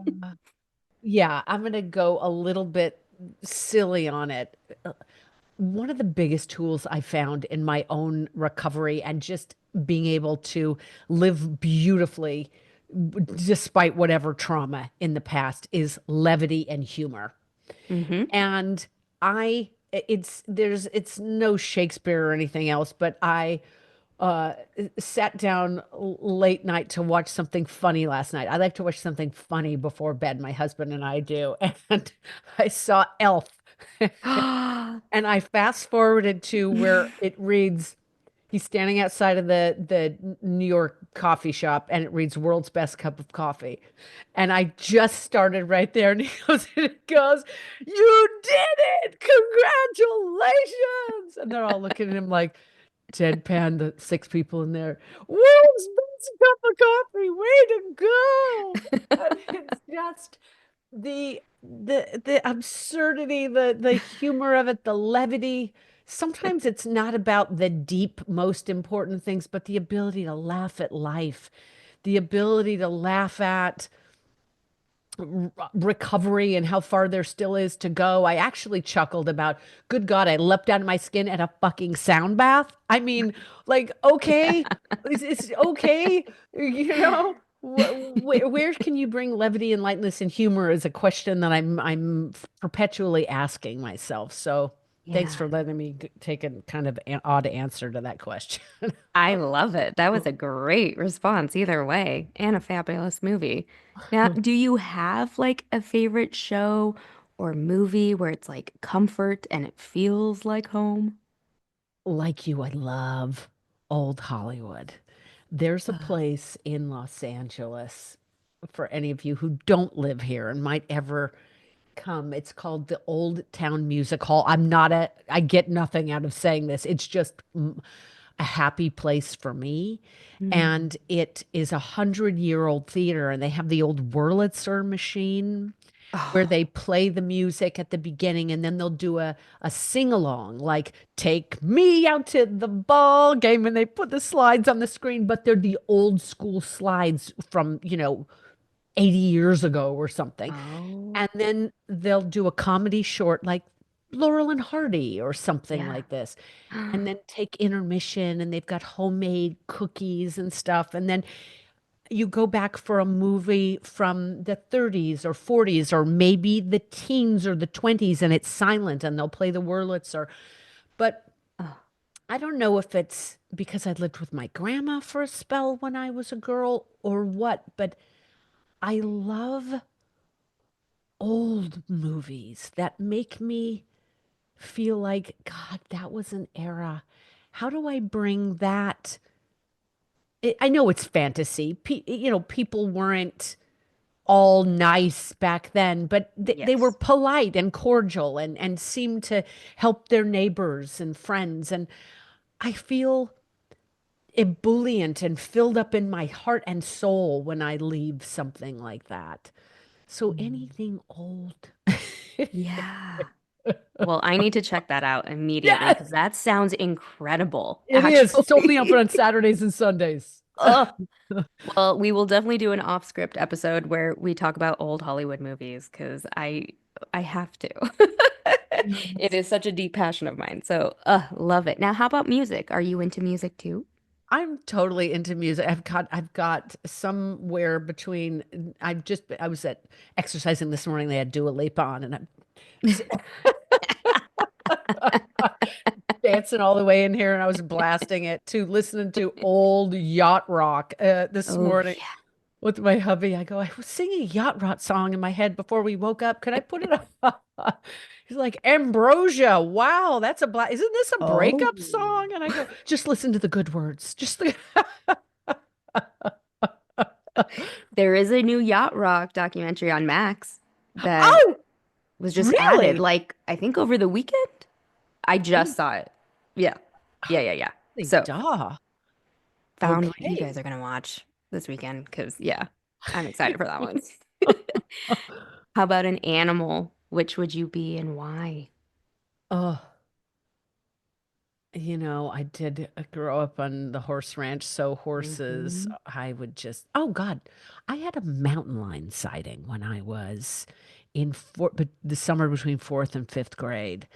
yeah, I'm going to go a little bit silly on it. One of the biggest tools I found in my own recovery and just being able to live beautifully despite whatever trauma in the past is levity and humor.
Mm-hmm.
And it's no Shakespeare or anything else, but I uh sat down late night to watch something funny last night. I like to watch something funny before bed, my husband and I do. And I saw Elf. And I fast forwarded to where it reads, he's standing outside of the New York coffee shop and it reads world's best cup of coffee. And I just started right there and it goes, you did it! Congratulations! And they're all looking at him like deadpan, the six people in there. World's best cup of coffee, way to go! And it's just the absurdity, the humor of it, the levity. Sometimes it's not about the deep, most important things, but the ability to laugh at life, the ability to laugh at recovery and how far there still is to go. I actually chuckled about, good God, I leapt out of my skin at a fucking sound bath. I mean, like, okay, it's okay, you know. Where can you bring levity and lightness and humor is a question that I'm perpetually asking myself. So thanks
Yeah.
for letting me take a kind of an odd answer to that question.
I love it. That was a great response either way, and a fabulous movie. Now, do you have like a favorite show or movie where it's like comfort and it feels like home?
Like you, I love old Hollywood. There's a
Uh,
place in Los Angeles for any of you who don't live here and might ever come. It's called the Old Town Music Hall. I get nothing out of saying this. It's just a happy place for me.
mm.
And it is 100-year-old theater, and they have the old Wurlitzer machine where
Oh,
they play the music at the beginning and then they'll do a sing along like take me out to the ball game and they put the slides on the screen, but they're the old school slides from 80 years ago or something.
oh,
And then they'll do a comedy short like Laurel and Hardy or something
yeah.
like this, and then take intermission and they've got homemade cookies and stuff, and then you go back for a movie from the 30s or 40s or maybe the teens or the 20s and it's silent and they'll play the Wurlitzer. But
Oh,
I don't know if it's because I lived with my grandma for a spell when I was a girl or what, but I love old movies that make me feel like, God, that was an era. How do I bring that? I know it's fantasy. People weren't all nice back then, but they were
Yes.
polite and cordial and seemed to help their neighbors and friends. And I feel ebullient and filled up in my heart and soul when I leave something like that. So
Mm.
anything old.
Yeah. Well, I need to check that out immediately because
Yes,
that sounds incredible,
it is. It's only up
actually.
on Saturdays and Sundays.
Oh, well, we will definitely do an off-script episode where we talk about old Hollywood movies because I have to. It
Yes.
is such a deep passion of mine. So, love it. Now, how about music? Are you into music too?
I'm totally into music. I've got somewhere between I was at exercising this morning. They had Dua Lipa on, and I'm dancing all the way in here, and I was blasting it to listening to old yacht rock this
Oh,
morning
yeah.
with my hubby. I go, I was singing a yacht rock song in my head before we woke up. Could I put it up? He's like, Ambrosia. Wow, that's isn't this a
Oh.
breakup song? And I go, just listen to the good words.
There is a new yacht rock documentary on Max that
Oh,
was just added,
really?
like, I think over the weekend. I
Oh,
just saw it. Yeah. Yeah, yeah, yeah.
holy
So,
duh.
found what you
Okay.
guys are gonna watch this weekend because, yeah, I'm excited for that one. How about an animal? Which would you be and why?
Oh, I did grow up on the horse ranch, so horses,
Hmm.
I would just, oh God, I had a mountain lion sighting when I was but the summer between fourth and fifth grade.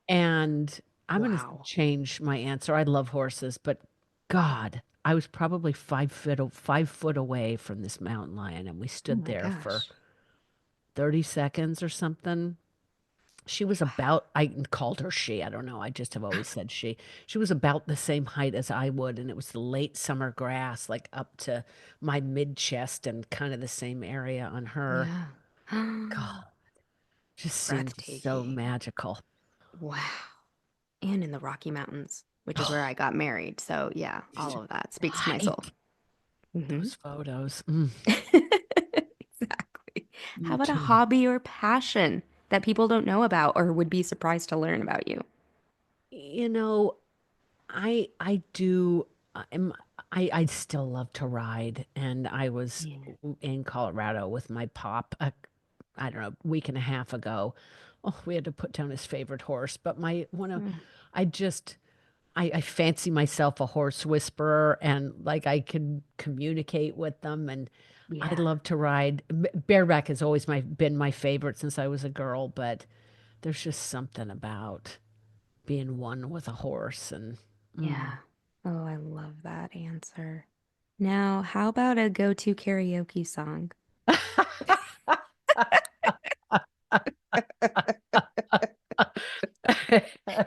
And I'm going to
Wow.
change my answer. I love horses, but God, I was probably 5 foot away from this mountain lion, and we
Oh
stood
my
there for
gosh.
30 seconds or something. She was
Wow.
about, I called her she, I don't know. I just have always said she. She was about the same height as I would, and it was the late summer grass, like up to my mid chest and kind of the same area on her.
Yeah.
God, just seemed so
Breathtaking.
magical.
Wow. And in the Rocky Mountains, which is where I got married. So, yeah, all of that speaks to my soul.
Right.
Hmm.
Those photos.
Exactly. How
Me
about a
too.
hobby or passion that people don't know about or would be surprised to learn about you?
You know, I do I'm I still love to ride, and I was
Yeah.
in Colorado with my pop I don't know, week and a half ago. Oh, we had to put down his favorite horse, but my one of
Mm.
I just I fancy myself a horse whisperer, and like I can communicate with them, and I
Yeah.
love to ride. Bareback has always been my favorite since I was a girl, but there's just something about being one with a horse and
Yeah. Oh, I love that answer. Now, how about a go-to karaoke song?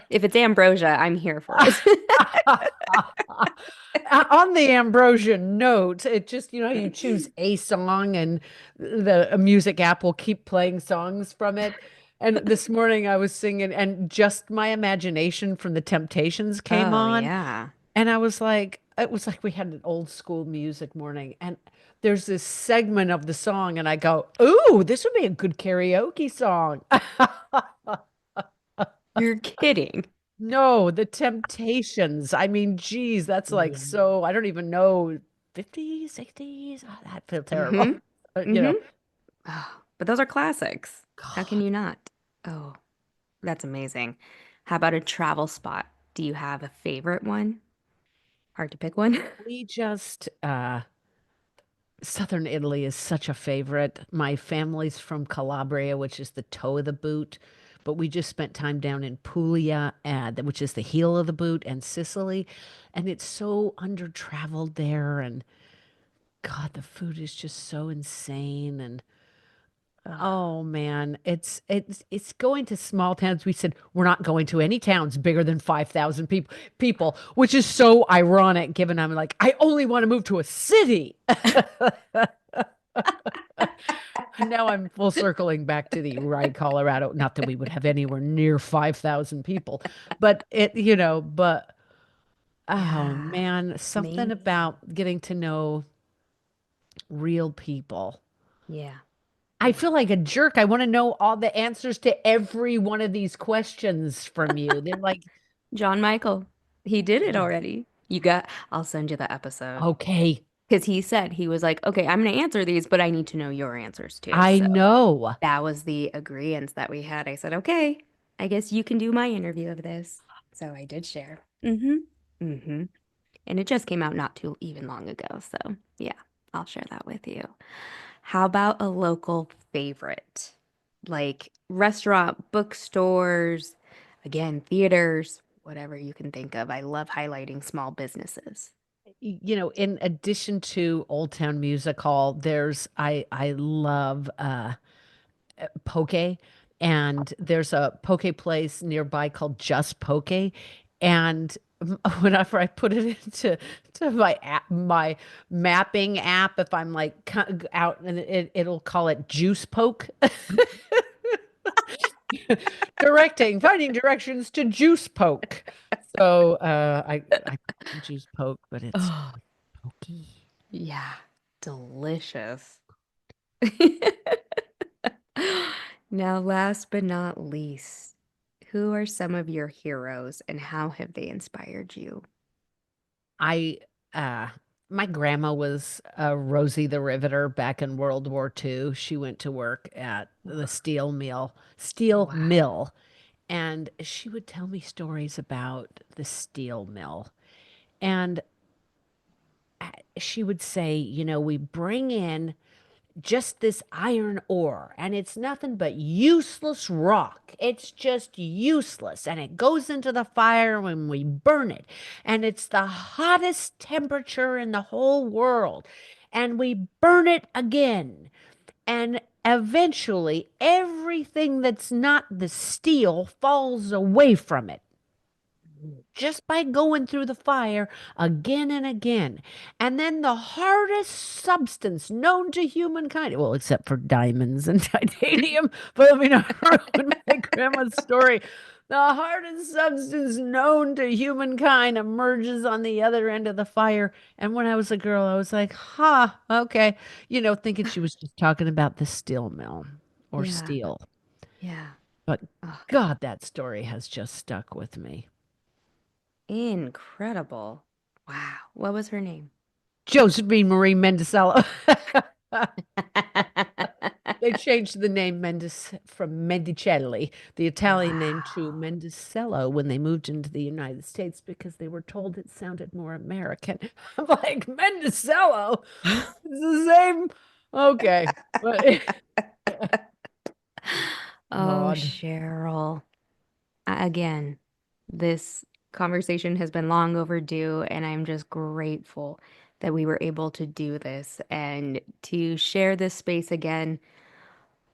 If it's Ambrosia, I'm here for it.
On the Ambrosia note, it just, you choose a song and the a music app will keep playing songs from it. And this morning I was singing, and Just My Imagination from the Temptations came
Oh,
on.
yeah.
And I was like, it was like we had an old school music morning. And there's this segment of the song, and I go, ooh, this would be a good karaoke song.
You're kidding.
No, the Temptations. I mean, geez, that's like
Yeah.
so, I don't even know, 50s, 60s. Oh, that feels terrible.
Mm-hmm.
Uh, you
Mm-hmm.
know,
Oh, but those are classics. How can
God,
you not? Oh, that's amazing. How about a travel spot? Do you have a favorite one? Hard to pick one.
we just, Southern Italy is such a favorite. My family's from Calabria, which is the toe of the boot, but we just spent time down in Puglia, which is the heel of the boot, and Sicily, and it's so under-traveled there, and God, the food is just so insane, and
Ugh.
oh man, it's going to small towns. We said we're not going to any towns bigger than 5,000 people, which is so ironic given I'm like I only want to move to a city. Now I'm full circling back to the Rye, Colorado. Not that we would have anywhere near 5,000 people, but but oh
Yeah,
man, something
amazing.
about getting to know real people.
Yeah,
I
yeah.
feel like a jerk. I want to know all the answers to every one of these questions from you. They're like,
John Michael, he did it already. I'll send you the episode.
okay,
Because he said, he was like, okay, I'm going to answer these, but I need to know your answers too.
I
So
know.
that was the agreement that we had. I said, okay, I guess you can do my interview of this. So I did share. Mm-hmm. And it just came out not too even long ago. So yeah, I'll share that with you. How about a local favorite? Like restaurant, bookstores, again, theaters, whatever you can think of. I love highlighting small businesses.
In addition to Old Town Music Hall, I love poke, and there's a poke place nearby called Just Poke, and whenever I put it into my mapping app, if I'm like out, and it'll call it Juice Poke. Finding directions to Juice Poke. So I Juice Poke, but it's
Oh,
pokey.
yeah, delicious. Now, last but not least, who are some of your heroes and how have they inspired you?
I uh my grandma was Rosie the Riveter back in World War II. She went to work at the steel
Wow.
mill, and she would tell me stories about the steel mill. And she would say, we bring in just this iron ore, and it's nothing but useless rock. It's just useless, and it goes into the fire when we burn it, and it's the hottest temperature in the whole world, and we burn it again, and eventually everything that's not the steel falls away from it just by going through the fire again and again. And then the hardest substance known to humankind, well, except for diamonds and titanium, but let me not ruin my grandma's story. The hardest substance known to humankind emerges on the other end of the fire. And when I was a girl, I was like, okay. Thinking she was just talking about the steel mill or
Yeah,
steel.
yeah.
But
Oh,
God, that story has just stuck with me.
incredible. Wow. What was her name?
Josephine Marie Mendicello. They changed the name from Mendicelli, the Italian name, to
Wow.
Mendicello when they moved into the United States because they were told it sounded more American. I'm like, Mendicello? It's the same. Okay. But
Oh,
God.
Cheryl. Again, this conversation has been long overdue, and I'm just grateful that we were able to do this and to share this space again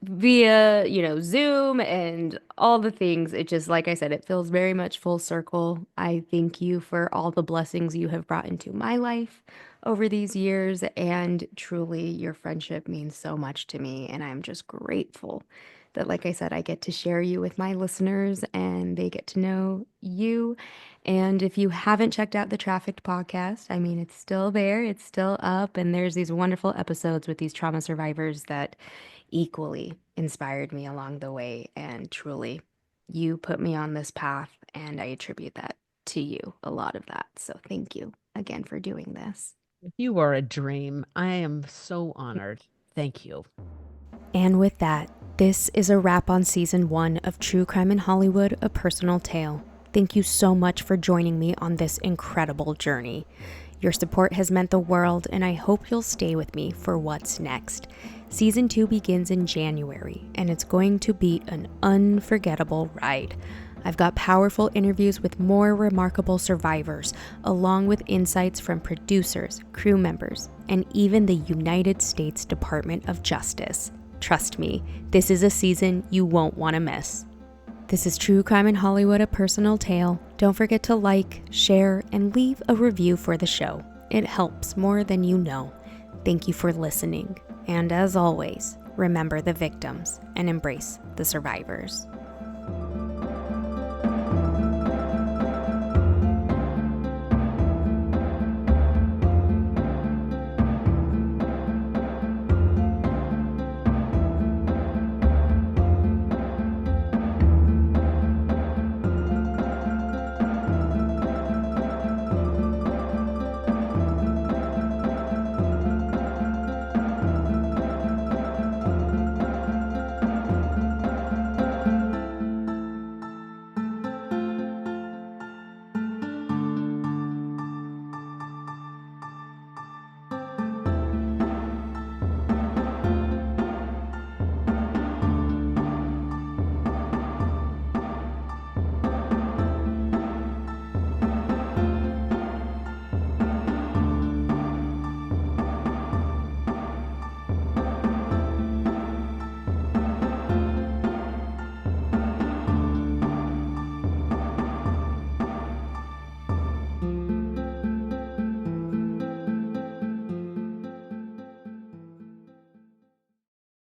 via, Zoom and all the things. It just, like I said, it feels very much full circle. I thank you for all the blessings you have brought into my life over these years, and truly, your friendship means so much to me. And I'm just grateful that, like I said, I get to share you with my listeners and they get to know you. And if you haven't checked out the Trafficked podcast, I mean, it's still there, it's still up, and there's these wonderful episodes with these trauma survivors that equally inspired me along the way. And truly, you put me on this path, and I attribute that to you, a lot of that. So thank you again for doing this.
You are a dream. I am so honored. Thank you.
And with that, this is a wrap on season 1 of True Crime in Hollywood, A Personal Tale. Thank you so much for joining me on this incredible journey. Your support has meant the world, and I hope you'll stay with me for what's next. Season 2 begins in January, and it's going to be an unforgettable ride. I've got powerful interviews with more remarkable survivors, along with insights from producers, crew members, and even the United States Department of Justice. Trust me, this is a season you won't want to miss. This is True Crime in Hollywood, A Personal Tale. Don't forget to like, share, and leave a review for the show. It helps more than you know. Thank you for listening. And as always, remember the victims and embrace the survivors.